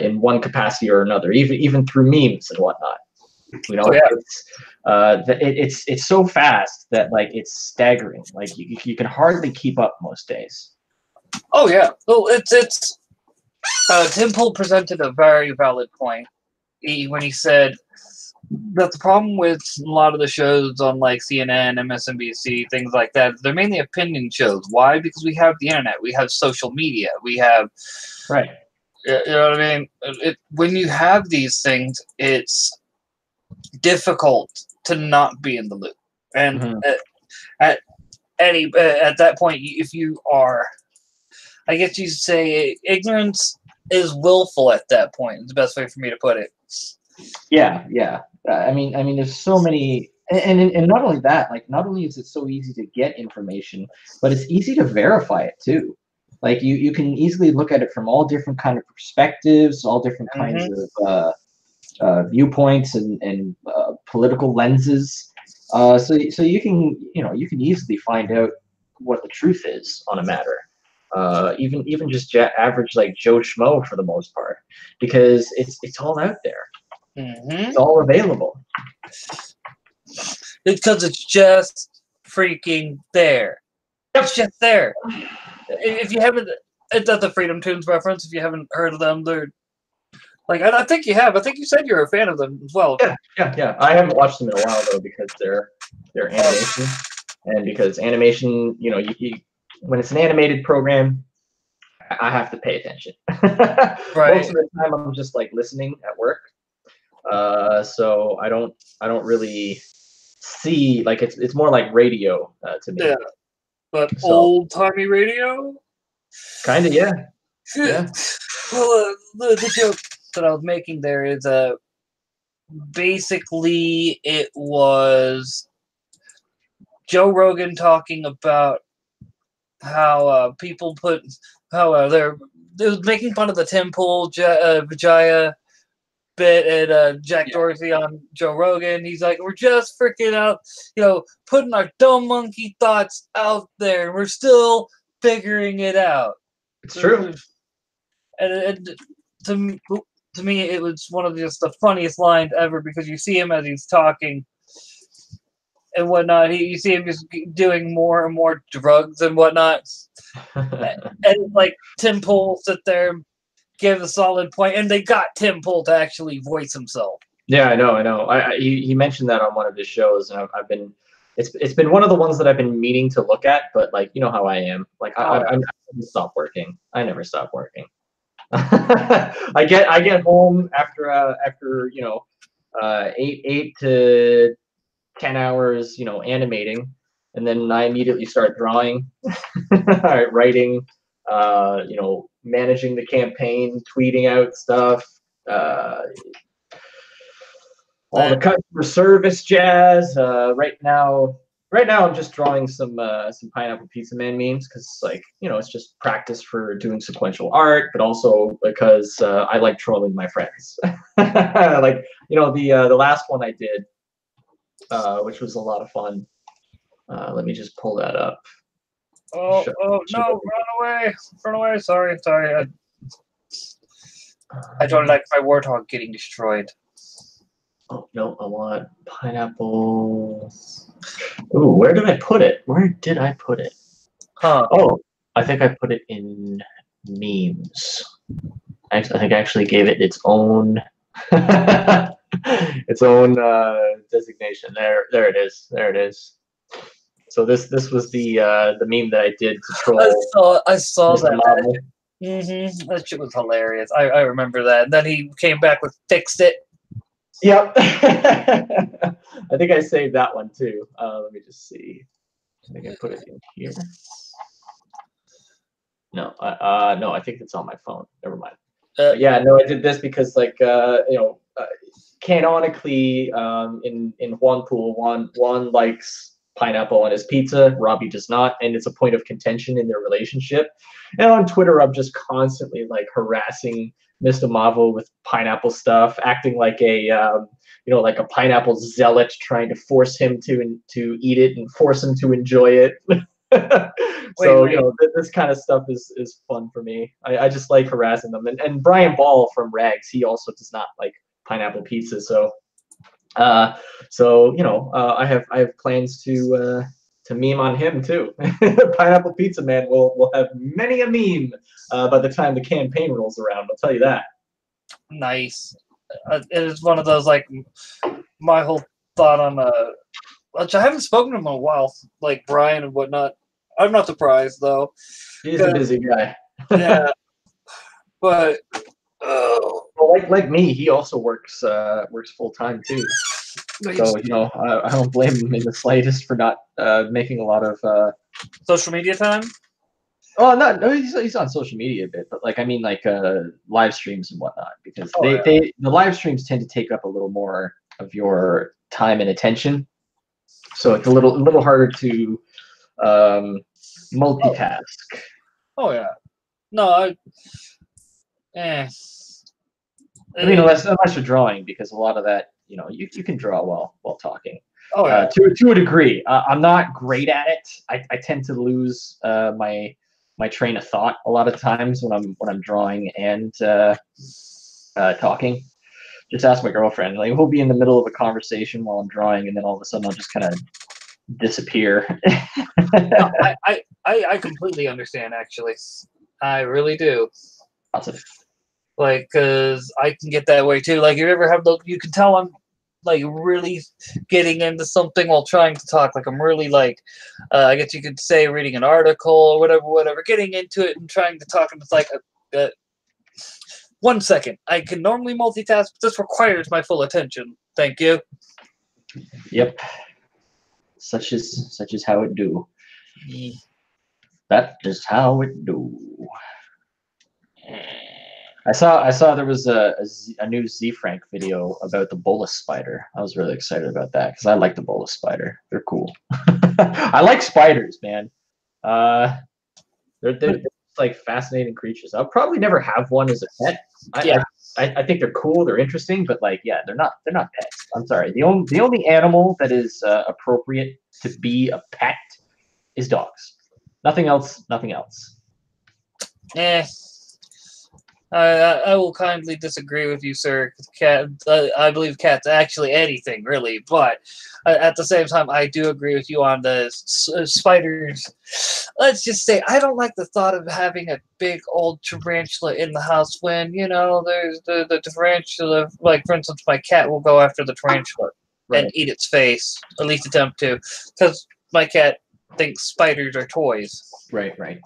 Speaker 1: in one capacity or another, even through memes and whatnot.
Speaker 2: Oh, yeah.
Speaker 1: It's so fast that, like, it's staggering. Like, you can hardly keep up most days.
Speaker 2: Oh yeah. Well, it's Tim Pool presented a very valid point when he said that the problem with a lot of the shows on, like, CNN, MSNBC, things like that, they're mainly opinion shows. Why? Because we have the internet, we have social media, we have,
Speaker 1: right.
Speaker 2: You know what I mean? When you have these things, it's difficult to not be in the loop. And at that point, if you are, I guess you say, ignorance is willful at that point. Is the best way for me to put it.
Speaker 1: Yeah. I mean, there's so many, and not only that, like, not only is it so easy to get information, but it's easy to verify it too. Like, you can easily look at it from all different kind of perspectives, all different kinds of viewpoints and political lenses. So you can easily find out what the truth is on a matter. Even just average, like, Joe Schmo, for the most part, because it's all out there. It's all available.
Speaker 2: Because it's just freaking there. It's just there. If you haven't, it's at the Freedom Tunes reference. If you haven't heard of them, they're like, I think you have. I think you said you're a fan of them as well.
Speaker 1: Yeah. I haven't watched them in a while, though, because they're animation, and because animation, when it's an animated program, I have to pay attention.
Speaker 2: Right.
Speaker 1: Most of the time, I'm just, like, listening at work. So I don't really see, like, it's more like radio to me.
Speaker 2: Yeah, but old timey radio.
Speaker 1: Kind of, yeah. Yeah.
Speaker 2: Well, the joke that I was making there is basically it was Joe Rogan talking about how people they're making fun of the Tim Pool Vijaya bit and Jack Dorsey on Joe Rogan. He's like, we're just freaking out, putting our dumb monkey thoughts out there. We're still figuring it out.
Speaker 1: It's true.
Speaker 2: And to me, it was one of just the funniest lines ever, because you see him as he's talking and whatnot. You see him just doing more and more drugs and whatnot. And, like, Tim Pool sit there and give a solid point, and they got Tim Pool to actually voice himself.
Speaker 1: Yeah, I know. He mentioned that on one of his shows, and I've been, it's been one of the ones that I've been meaning to look at, but, like, you know how I am. Like, I never stop working. I never stop working. I get home after 8 to 10 hours, animating, and then I immediately start drawing, writing, managing the campaign, tweeting out stuff, all the customer service jazz. Right now I'm just drawing some Pineapple Pizza Man memes, because, like, it's just practice for doing sequential art, but also because I like trolling my friends. Like, the last one I did, which was a lot of fun. Let me just pull that up.
Speaker 2: Oh no! Run away! Sorry. I don't like my warthog getting destroyed.
Speaker 1: Oh no! I want pineapple. Ooh, where did I put it?
Speaker 2: Huh?
Speaker 1: Oh, I think I put it in memes. I think I actually gave it its own its own designation. There it is. There it is. So this was the meme that I did to troll
Speaker 2: I saw
Speaker 1: Mr.
Speaker 2: that.
Speaker 1: Marvel.
Speaker 2: That shit was hilarious. I remember that. And then he came back with fixed it.
Speaker 1: Yep. I think I saved that one too. Let me just see. I think I put it in here. No, no, I think it's on my phone. Never mind. Yeah, no, I did this because, like, canonically, in Juan Pool, Juan likes pineapple on his pizza. Robbie does not, and it's a point of contention in their relationship. And on Twitter, I'm just constantly like harassing Mr. Marvel with pineapple stuff, acting like like a pineapple zealot, trying to force him to eat it and force him to enjoy it. So this kind of stuff is fun for me. I just like harassing them. And Brian Ball from Rags, he also does not like pineapple pizza. So I have plans to meme on him too. Pineapple Pizza Man will have many a meme by the time the campaign rolls around. I'll tell you that.
Speaker 2: Nice. It is one of those, like, my whole thought on which I haven't spoken to him in a while, like Brian and whatnot. I'm not surprised though.
Speaker 1: He's a busy guy.
Speaker 2: Yeah, but
Speaker 1: well, like me, he also works full time too. So I don't blame him in the slightest for not making a lot of
Speaker 2: social media time.
Speaker 1: Oh, no, he's on social media a bit, but like I mean, like live streams and whatnot, because the live streams tend to take up a little more of your time and attention, so it's a little harder to multitask.
Speaker 2: Oh yeah, no,
Speaker 1: I mean, unless you're drawing, because a lot of that, you can draw while talking.
Speaker 2: Oh yeah.
Speaker 1: To a degree. I'm not great at it. I tend to lose my train of thought a lot of times when I'm drawing and talking. Just ask my girlfriend. Like, we'll be in the middle of a conversation while I'm drawing, and then all of a sudden I'll just kind of disappear.
Speaker 2: No, I completely understand, actually. I really do.
Speaker 1: Awesome.
Speaker 2: Like, because I can get that way too. Like, you ever have you can tell I'm like really getting into something while trying to talk. Like, I'm really like, I guess you could say reading an article or whatever, getting into it and trying to talk. And it's like, 1 second. I can normally multitask, but this requires my full attention. Thank you.
Speaker 1: Yep. Such is how it do. That is how it do. I saw there was a new Z Frank video about the bolus spider. I was really excited about that because I like the bolus spider. They're cool. I like spiders, man. They're like fascinating creatures. I'll probably never have one as a pet. I think they're cool. They're interesting, but like, yeah, they're not pets. I'm sorry. The only animal that is appropriate to be a pet is dogs. Nothing else. Nothing else.
Speaker 2: I will kindly disagree with you, sir. I believe cats actually anything, really. But at the same time, I do agree with you on the spiders. Let's just say I don't like the thought of having a big old tarantula in the house when, there's the tarantula. Like, for instance, my cat will go after the tarantula and eat its face, at least attempt to, because my cat thinks spiders are toys.
Speaker 1: Right.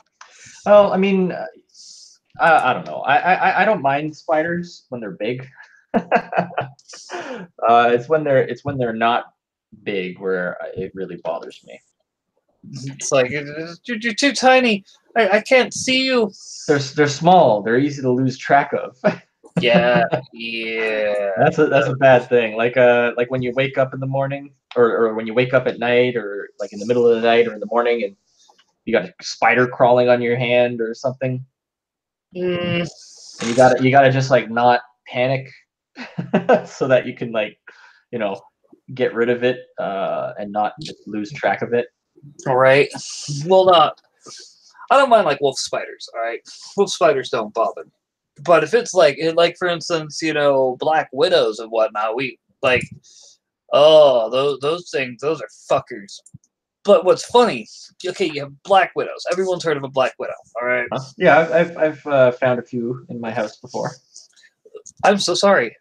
Speaker 1: Well, I mean, I don't know. I don't mind spiders when they're big. It's when they're not big where it really bothers me.
Speaker 2: It's like, you're too tiny. I can't see you.
Speaker 1: They're small. They're easy to lose track of.
Speaker 2: Yeah.
Speaker 1: That's a bad thing. Like when you wake up in the morning, or when you wake up at night, or like in the middle of the night or in the morning, and you got a spider crawling on your hand or something. And you gotta just like not panic, so that you can like, get rid of it and not just lose track of it.
Speaker 2: All right. Well, not. I don't mind like wolf spiders. All right, wolf spiders don't bother me. But if it's like for instance, black widows and whatnot, we like, those things, those are fuckers. But what's funny, okay, you have black widows. Everyone's heard of a black widow, all right?
Speaker 1: Yeah, I've found a few in my house before.
Speaker 2: I'm so sorry.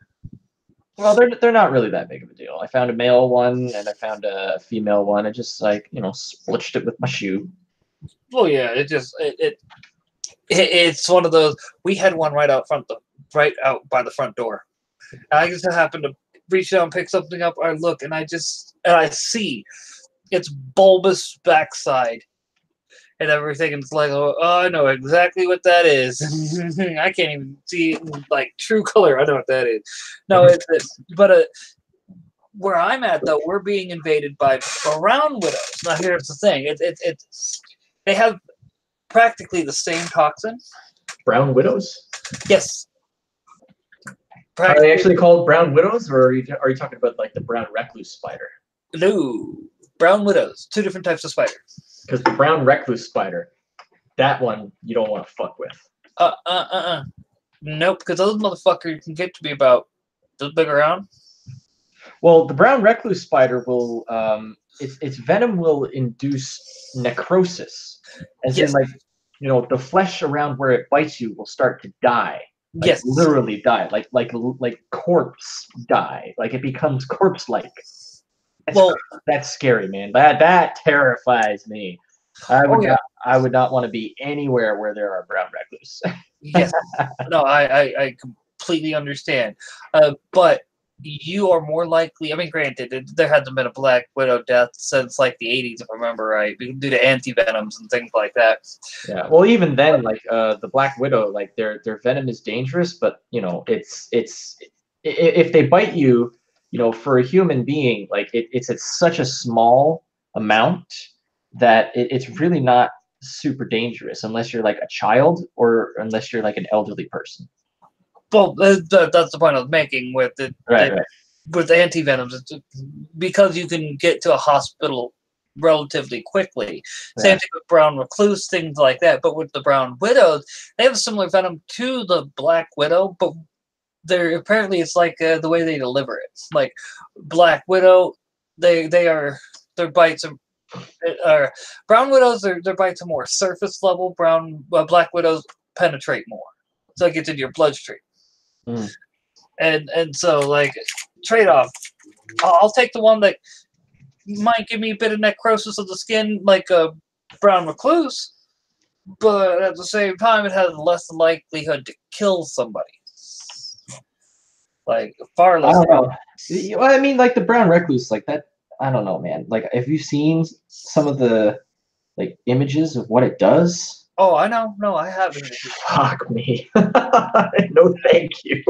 Speaker 1: Well, they're not really that big of a deal. I found a male one and I found a female one. I just like splished it with my shoe.
Speaker 2: Well, yeah, it's one of those. We had one right out front, right out by the front door. And I just happened to reach down, pick something up. I look, and I see its bulbous backside and everything. And it's like, oh, I know exactly what that is. I can't even see it in like true color. I know what that is. No, but where I'm at though, we're being invaded by brown widows. Now here's the thing: they have practically the same toxin.
Speaker 1: Brown widows?
Speaker 2: Yes.
Speaker 1: Are they actually called brown widows, or are you talking about like the brown recluse spider?
Speaker 2: No, brown widows. Two different types of spiders.
Speaker 1: Because the brown recluse spider, that one you don't want to fuck with.
Speaker 2: Nope, because those motherfuckers can get to be about this big around.
Speaker 1: Well, the brown recluse spider will, its venom will induce necrosis, as in like, the flesh around where it bites you will start to die. Like,
Speaker 2: Yes,
Speaker 1: literally die, like corpse die, like it becomes corpse-like. That's scary, man. That terrifies me. I would not want to be anywhere where there are brown recluse.
Speaker 2: Yes, no, I completely understand. But you are more likely. I mean, granted, there hasn't been a black widow death since like the '80s, if I remember right, due to antivenoms and things like that.
Speaker 1: Yeah. Well, even then, like the black widow, like their venom is dangerous, but it's if they bite you, for a human being, like it's at such a small amount that it's really not super dangerous unless you're like a child or unless you're like an elderly person.
Speaker 2: Well, that's the point I was making with it.
Speaker 1: Right.
Speaker 2: With antivenoms, because you can get to a hospital relatively quickly. Same thing with brown recluse, things like that. But with the brown widows, they have a similar venom to the black widow, but apparently it's like the way they deliver it. Like black widow, their bites are brown widows. Their bites are more surface level. Black widows penetrate more, so it gets into your bloodstream.
Speaker 1: Mm.
Speaker 2: And so like trade off. I'll take the one that might give me a bit of necrosis of the skin, like a brown recluse, but at the same time, it has less likelihood to kill somebody. Like far less.
Speaker 1: I don't know. I mean, like the brown recluse, like that. I don't know, man. Like, have you seen some of the like images of what it does?
Speaker 2: Oh, I know. No, I haven't.
Speaker 1: Fuck me. No, thank you.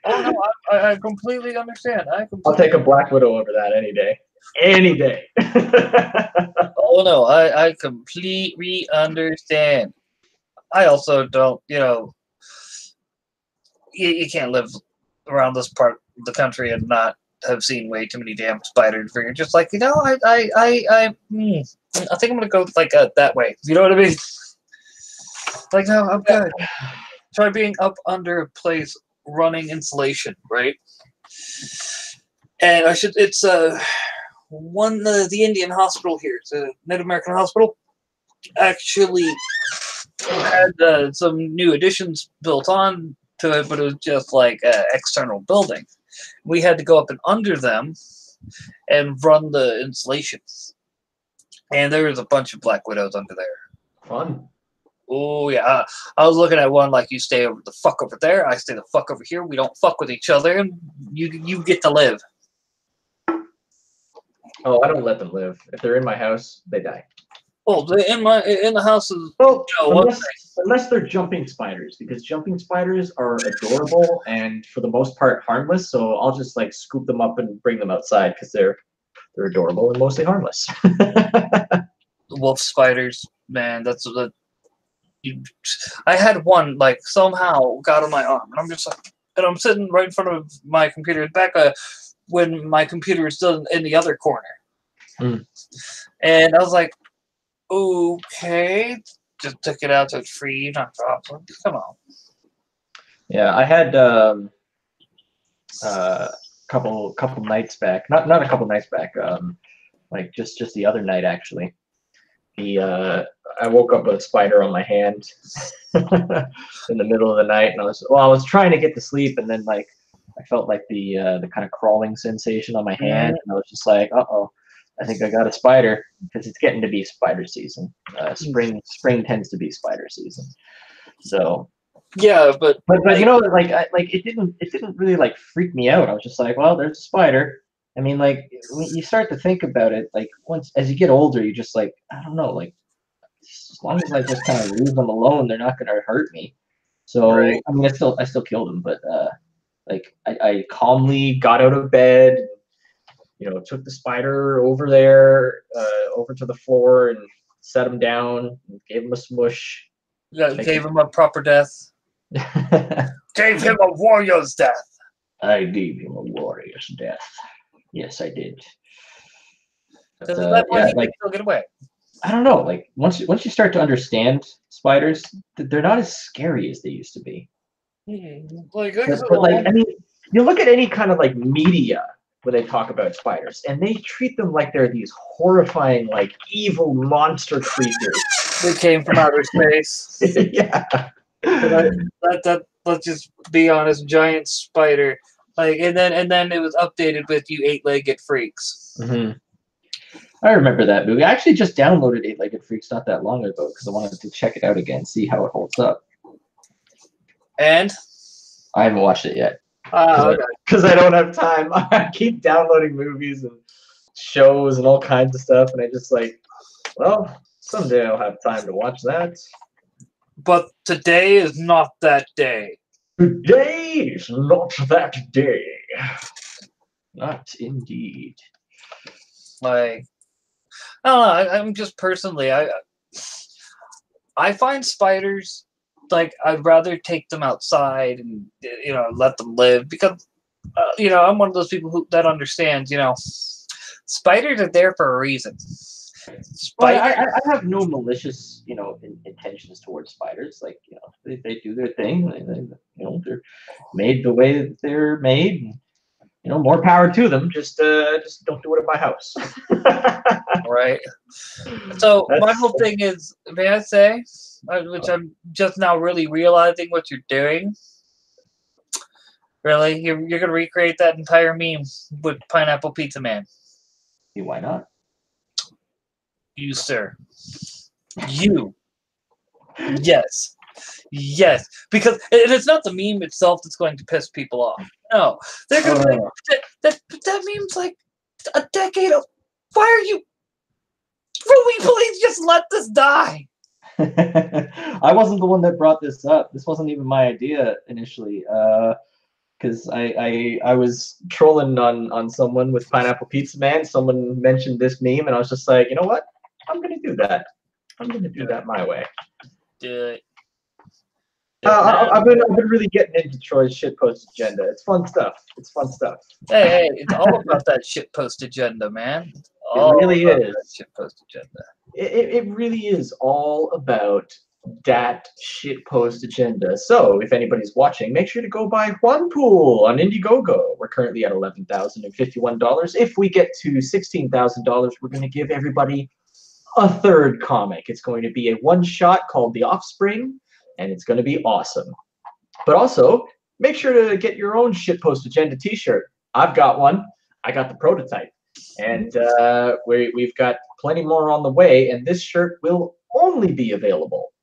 Speaker 2: Oh no, I completely understand.
Speaker 1: I'll take a black widow over that any day. Any day.
Speaker 2: Oh no, I completely understand. I also don't, you can't live around this part of the country and not have seen way too many damn spiders where you're just like, I think I'm gonna go like that way. You know what I mean? Like, no, I'm good. Try being up under a place running insulation, right? And it's the Indian hospital here. It's a Native American hospital. Actually had some new additions built on to it, but it was just like external building. We had to go up and under them and run the insulation. And there was a bunch of black widows under there.
Speaker 1: Fun.
Speaker 2: Oh yeah, I was looking at one like, you stay over the fuck over there, I stay the fuck over here. We don't fuck with each other, and you get to live.
Speaker 1: Oh, I don't let them live. If they're in my house, they die.
Speaker 2: Well, in the house is
Speaker 1: unless they're jumping spiders, because jumping spiders are adorable and for the most part harmless. So I'll just like scoop them up and bring them outside because they're adorable and mostly harmless.
Speaker 2: Wolf spiders, man, that's the. I had one like somehow got on my arm, and I'm just like, and I'm sitting right in front of my computer back when my computer is still in the other corner, and I was like, okay, just took it out to free, not dropped. Come on.
Speaker 1: Yeah, I had couple nights back, not a couple nights back, like just the other night actually. I woke up with a spider on my hand in the middle of the night, and I was trying to get to sleep, and then like I felt like the kind of crawling sensation on my hand, and I was just like, uh-oh, I think I got a spider, because it's getting to be spider season. Spring tends to be spider season. So
Speaker 2: Yeah, but
Speaker 1: you know, like it didn't really like freak me out. I was just like, well, there's a spider. I mean, like when you start to think about it, like once as you get older, you just like, I don't know, like as long as I just kind of leave them alone, they're not gonna hurt me. So
Speaker 2: right.
Speaker 1: I mean, I still killed them, but like I calmly got out of bed, you know, took the spider over there, over to the floor, and set him down, and gave him a smush.
Speaker 2: Yeah, gave him a proper death. Gave him a warrior's death.
Speaker 1: I gave him a warrior's death. Yes, I did. But,
Speaker 2: Because at that point,
Speaker 1: yeah,
Speaker 2: he
Speaker 1: like
Speaker 2: could still get away.
Speaker 1: I don't know. Like once you start to understand spiders, they're not as scary as they used to be.
Speaker 2: Like,
Speaker 1: But like I mean, you look at any kind of like media where they talk about spiders, and they treat them like they're these horrifying, like evil monster creatures.
Speaker 2: they came from outer space.
Speaker 1: Yeah.
Speaker 2: Let's just be honest, giant spider. Like, and then it was updated with you 8-legged freaks.
Speaker 1: Mm-hmm. I remember that movie. I actually just downloaded 8-Legged Freaks not that long ago because I wanted to check it out again, see how it holds up.
Speaker 2: And
Speaker 1: I haven't watched it yet.
Speaker 2: okay.
Speaker 1: Because I don't have time. I keep downloading movies and shows and all kinds of stuff, and I just like, well, someday I'll have time to watch that.
Speaker 2: But today is not that day.
Speaker 1: Today is not that day. Not indeed.
Speaker 2: Like, I don't know. I'm just personally, I find spiders, like, I'd rather take them outside and, you know, let them live because, you know, I'm one of those people that understands, you know, spiders are there for a reason.
Speaker 1: Well, I have no malicious, you know, intentions towards spiders. Like, you know, they do their thing. You know, they're made the way that they're made. And, you know, more power to them. Just don't do it at my house.
Speaker 2: Right. So my whole thing is, may I say, which I'm just now really realizing what you're doing. Really, you're gonna recreate that entire meme with Pineapple Pizza Man.
Speaker 1: Why not?
Speaker 2: You, sir. You. Yes. Yes. Because and it's not the meme itself that's going to piss people off. No. They're going to be like, that meme's like a decade of. Why are you. Will we please just let this die?
Speaker 1: I wasn't the one that brought this up. This wasn't even my idea initially. Because I was trolling on someone with Pineapple Pizza Man. Someone mentioned this meme, and I was just like, you know what? I'm gonna do that. I'm gonna do that my way.
Speaker 2: Do it.
Speaker 1: I've been really getting into Troy's shitpost agenda. It's fun stuff. It's fun stuff.
Speaker 2: Hey, it's all about that shitpost agenda, man.
Speaker 1: It really is.
Speaker 2: Shitpost agenda.
Speaker 1: It really is all about that shitpost agenda. So if anybody's watching, make sure to go buy Juan Pool on Indiegogo. We're currently at $11,051. If we get to $16,000, we're going to give everybody a third comic. It's going to be a one-shot called The Offspring, and it's going to be awesome. But also, make sure to get your own shitpost agenda t-shirt. I've got one. I got the prototype. And we've got plenty more on the way, and this shirt will only be available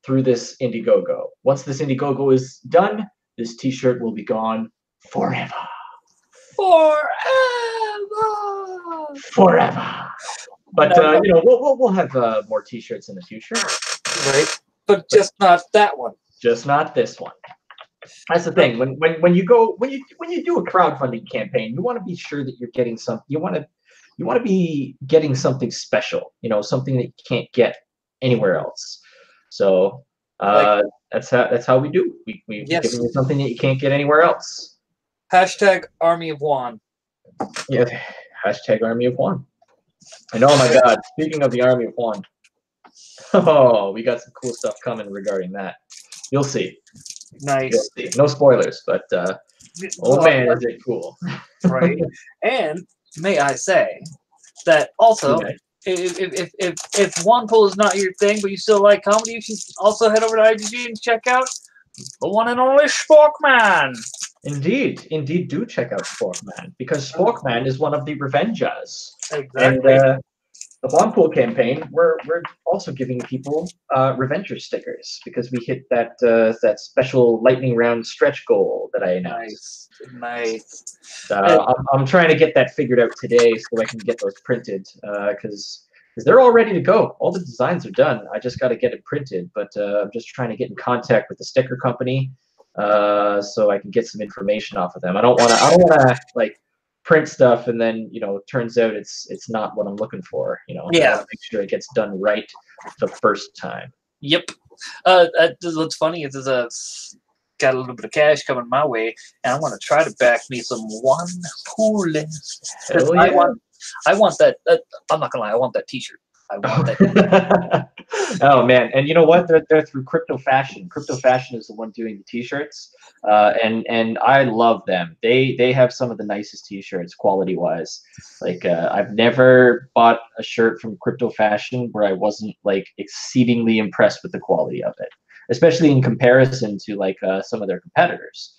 Speaker 1: through this Indiegogo. Once this Indiegogo is done, this t-shirt will be gone forever. Forever. But you know, we'll have more t-shirts in the future.
Speaker 2: Right. But just not that one.
Speaker 1: Just not this one. That's the thing. When you do a crowdfunding campaign, you want to be sure that you're getting some. You want to be getting something special. You know, something that you can't get anywhere else. So that's how we do. We're giving you something that you can't get anywhere else.
Speaker 2: Hashtag Army of Juan.
Speaker 1: Yeah. Hashtag Army of Juan. And oh my God, speaking of the Army of Juan, oh, we got some cool stuff coming regarding that. You'll see.
Speaker 2: Nice.
Speaker 1: You'll see. No spoilers, but man, is it cool.
Speaker 2: Right. And may I say that also, if One Pull is not your thing, but you still like comedy, you should also head over to IGG and check out the one and only Sporkman.
Speaker 1: Indeed, do check out Sporkman because Sporkman is one of the Revenjas, and
Speaker 2: Exactly.
Speaker 1: the One Pool campaign, we're also giving people Revenger stickers because we hit that special lightning round stretch goal that I announced.
Speaker 2: Nice.
Speaker 1: I'm trying to get that figured out today so I can get those printed because they're all ready to go. All the designs are done. I just got to get it printed, but I'm just trying to get in contact with the sticker company so I can get some information off of them. I don't want to like print stuff and then turns out it's not what I'm looking for. I want
Speaker 2: Yeah.
Speaker 1: to make sure it gets done right the first time.
Speaker 2: Yep. What's funny is got a little bit of cash coming my way, and I want to try to back me some One Pool.
Speaker 1: Hell yeah.
Speaker 2: I want that. I'm not gonna lie. I want that T-shirt. I want that.
Speaker 1: Oh man, and you know what? They're through Crypto Fashion. Crypto Fashion is the one doing the T-shirts, and I love them. They have some of the nicest T-shirts quality wise. Like I've never bought a shirt from Crypto Fashion where I wasn't like exceedingly impressed with the quality of it, especially in comparison to like some of their competitors.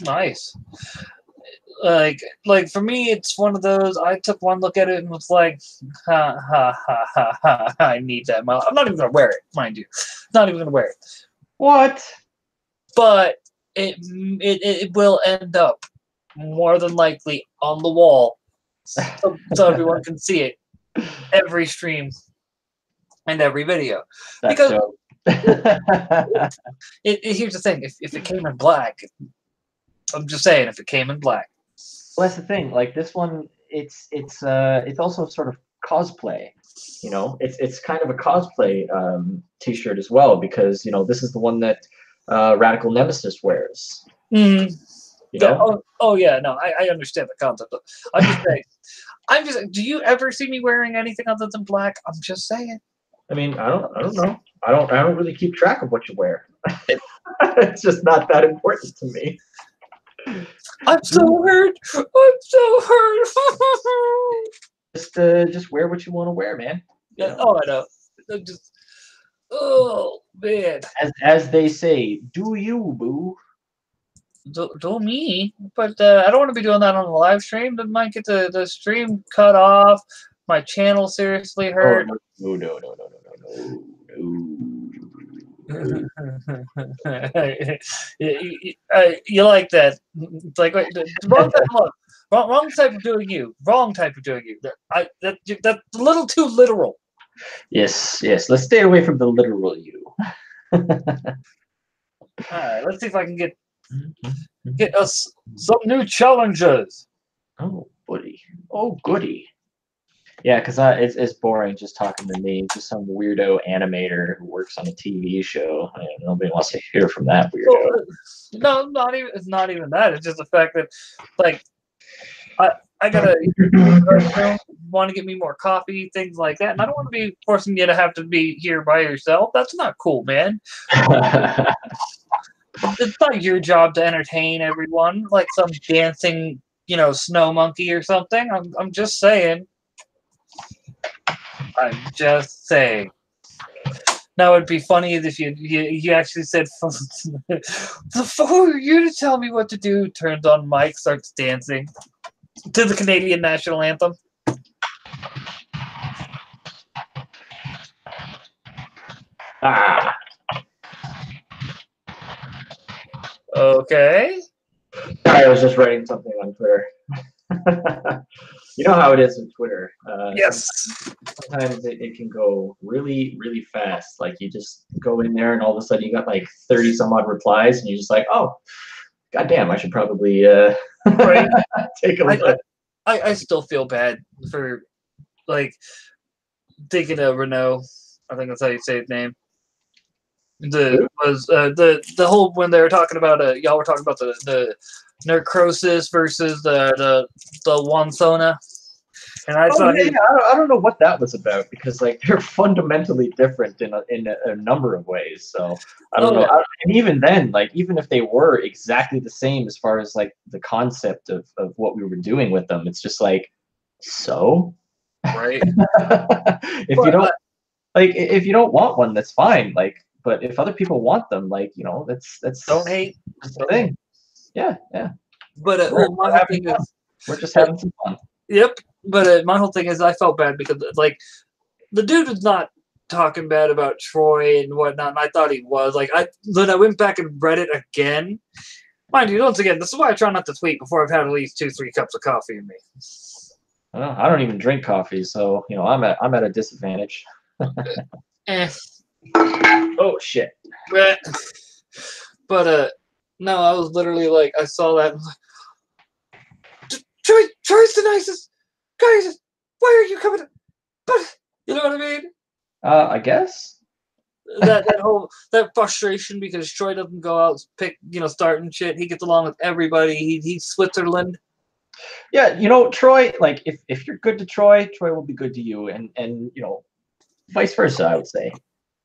Speaker 2: Nice. Like for me, it's one of those. I took one look at it and was like, ha ha ha ha ha. I need that. I'm not even gonna wear it, mind you. Not even gonna wear it.
Speaker 1: What?
Speaker 2: But it will end up more than likely on the wall, so everyone can see it every stream and every video.
Speaker 1: That's
Speaker 2: because
Speaker 1: dope.
Speaker 2: here's the thing: if it came in black, I'm just saying, if it came in black.
Speaker 1: Well, that's the thing. Like this one, it's also sort of cosplay. It's kind of a cosplay T-shirt as well because this is the one that Radical Nemesis wears.
Speaker 2: Mm. Yeah. Oh yeah. No, I understand the concept. I'm just saying. Do you ever see me wearing anything other than black? I'm just saying.
Speaker 1: I mean, I don't know. I don't really keep track of what you wear. It's just not that important to me.
Speaker 2: I'm so hurt.
Speaker 1: Just wear what you want to wear, man.
Speaker 2: Yeah. Oh, I know. Oh man.
Speaker 1: As they say, do you, boo?
Speaker 2: Do me, but I don't want to be doing that on the live stream. That might get the stream cut off. My channel seriously hurt.
Speaker 1: Oh, no.
Speaker 2: You like that? It's like wait, wrong type of doing you. Wrong type of doing you. That's a little too literal.
Speaker 1: Yes. Let's stay away from the literal you.
Speaker 2: All right, let's see if I can get us some new challenges.
Speaker 1: Oh, buddy. Oh, goody. Yeah, because it's boring just talking to me, just some weirdo animator who works on a TV show. Nobody wants to hear from that weirdo.
Speaker 2: No, it's not even that. It's just the fact that, like, I gotta want to get me more coffee, things like that, and I don't want to be forcing you to have to be here by yourself. That's not cool, man. It's not your job to entertain everyone like some dancing, snow monkey or something. I'm just saying. Now it'd be funny if you actually said, "For you to tell me what to do," turns on mic, starts dancing to the Canadian national anthem. Okay.
Speaker 1: I was just writing something on Twitter. You know how it is in Twitter.
Speaker 2: Yes.
Speaker 1: Sometimes it can go really, really fast. Like you just go in there and all of a sudden you got like 30 some odd replies and you're just like, oh, goddamn, I should probably
Speaker 2: right.
Speaker 1: take a look.
Speaker 2: I still feel bad for like thinking of Renault. I think that's how you say his name. The whole when they were talking about y'all were talking about the necrosis versus the one Sona, and I thought
Speaker 1: I don't know what that was about because like they're fundamentally different in a number of ways. So I don't know.
Speaker 2: Yeah.
Speaker 1: And even then, like even if they were exactly the same as far as like the concept of what we were doing with them, it's just like so.
Speaker 2: Right.
Speaker 1: If you don't want one, that's fine. Like, but if other people want them, like that's
Speaker 2: don't hate.
Speaker 1: That's the thing. Yeah, yeah.
Speaker 2: But
Speaker 1: We're,
Speaker 2: well, my
Speaker 1: we're
Speaker 2: whole
Speaker 1: having
Speaker 2: thing
Speaker 1: fun.
Speaker 2: is,
Speaker 1: We're just
Speaker 2: uh,
Speaker 1: having some fun.
Speaker 2: yep. But my whole thing is, I felt bad because like the dude was not talking bad about Troy and whatnot, and I thought he was. Like then I went back and read it again. Mind you, once again, this is why I try not to tweet before I've had at least 2-3 cups of coffee in me.
Speaker 1: Well, I don't even drink coffee, so I'm at a disadvantage.
Speaker 2: Eh.
Speaker 1: Oh shit.
Speaker 2: But no, I was literally like, I saw that. And Troy's the nicest guys. Why are you coming? But you know what I mean?
Speaker 1: I guess.
Speaker 2: That frustration because Troy doesn't go out starting shit. He gets along with everybody. He's Switzerland.
Speaker 1: Yeah, Troy. Like, if you're good to Troy, Troy will be good to you, and vice versa. I would say.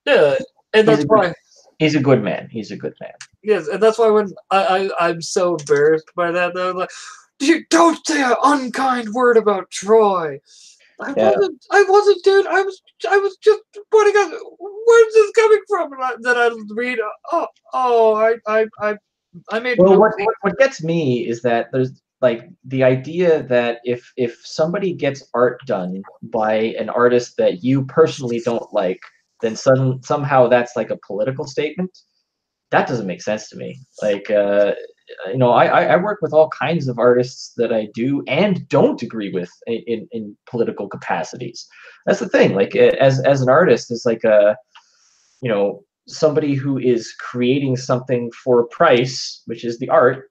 Speaker 2: Yeah, and that's why.
Speaker 1: He's a good man. He's a good man.
Speaker 2: Yes, and that's why when I'm so embarrassed by that, though, like, you don't say an unkind word about Troy.
Speaker 1: Yeah.
Speaker 2: I wasn't, dude. I was just pointing out where's this coming from, and then I read. I made.
Speaker 1: Well, what gets me is that there's like the idea that if somebody gets art done by an artist that you personally don't like, then somehow that's like a political statement. That doesn't make sense to me. Like, I work with all kinds of artists that I do and don't agree with in political capacities. That's the thing. Like, as an artist, is like somebody who is creating something for a price, which is the art.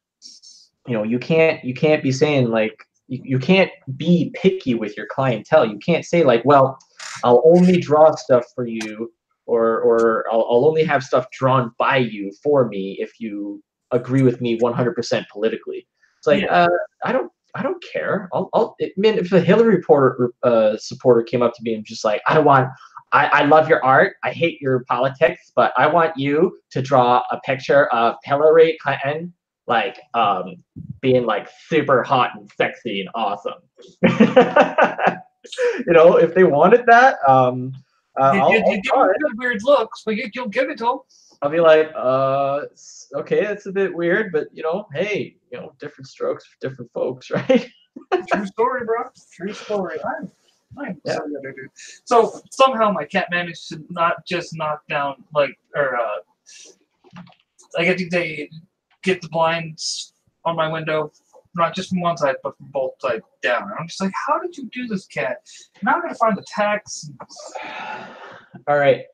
Speaker 1: You can't be saying like you can't be picky with your clientele. You can't say like, well, I'll only draw stuff for you, or I'll only have stuff drawn by you for me if you agree with me 100% politically. It's like,
Speaker 2: Yeah.
Speaker 1: I don't care. I mean, if a Hillary supporter came up to me and just like, I love your art. I hate your politics, but I want you to draw a picture of Hillary Clinton, like, being like super hot and sexy and awesome. If they wanted that, I'll
Speaker 2: You give
Speaker 1: draw
Speaker 2: him
Speaker 1: it.
Speaker 2: good weird looks, but you'll give it to him.
Speaker 1: I'll be like, okay, that's a bit weird, but hey, different strokes for different folks, right?
Speaker 2: True story, bro. True story. I'm
Speaker 1: Yeah.
Speaker 2: so good, dude. So somehow my cat managed to not just knock down I get they get the blinds on my window, not just from one side, but from both sides down. And I'm just like, how did you do this, cat? Now I'm gonna find the tax.
Speaker 1: All right.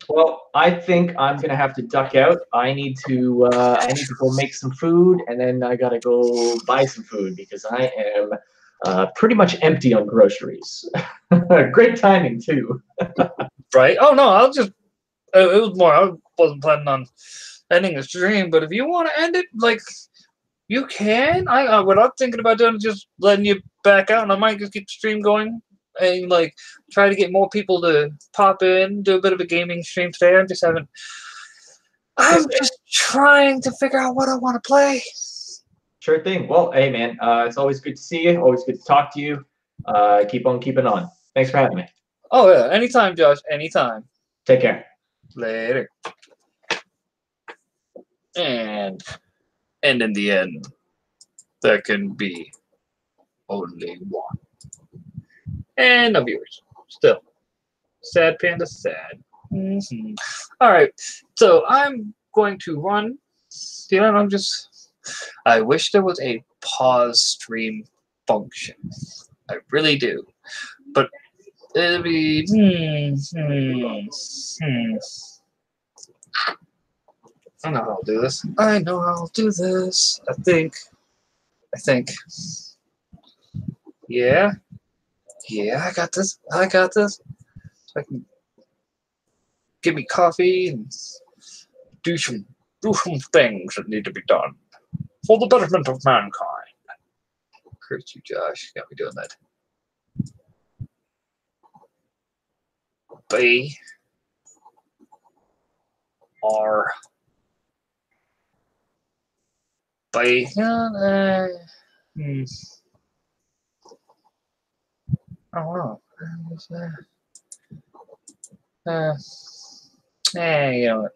Speaker 1: Well, I think I'm gonna have to duck out. I need to go make some food, and then I gotta go buy some food because I am pretty much empty on groceries. Great timing too.
Speaker 2: Right? Oh no, I'll just. It was more. I wasn't planning on ending the stream, but if you want to end it, like you can. What I'm thinking about doing is just letting you back out, and I might just keep the stream going and like try to get more people to pop in, do a bit of a gaming stream today. I'm just trying to figure out what I want to play.
Speaker 1: Sure thing. Well, hey man, it's always good to see you. Always good to talk to you. Keep on keeping on. Thanks for having me.
Speaker 2: Oh yeah, anytime, Josh. Anytime.
Speaker 1: Take care.
Speaker 2: Later. And in the end, there can be only one. And no viewers. Still. Sad panda, sad. Mm-hmm. All right. So I'm going to run. I wish there was a pause stream function. I really do. But it'd be. I know how I'll do this. I know how I'll do this. I think. Yeah. Yeah, I got this. So I can give me coffee and do some things that need to be done for the betterment of mankind. Curse you, Josh. Got me doing that. B R B. I don't know. You know what?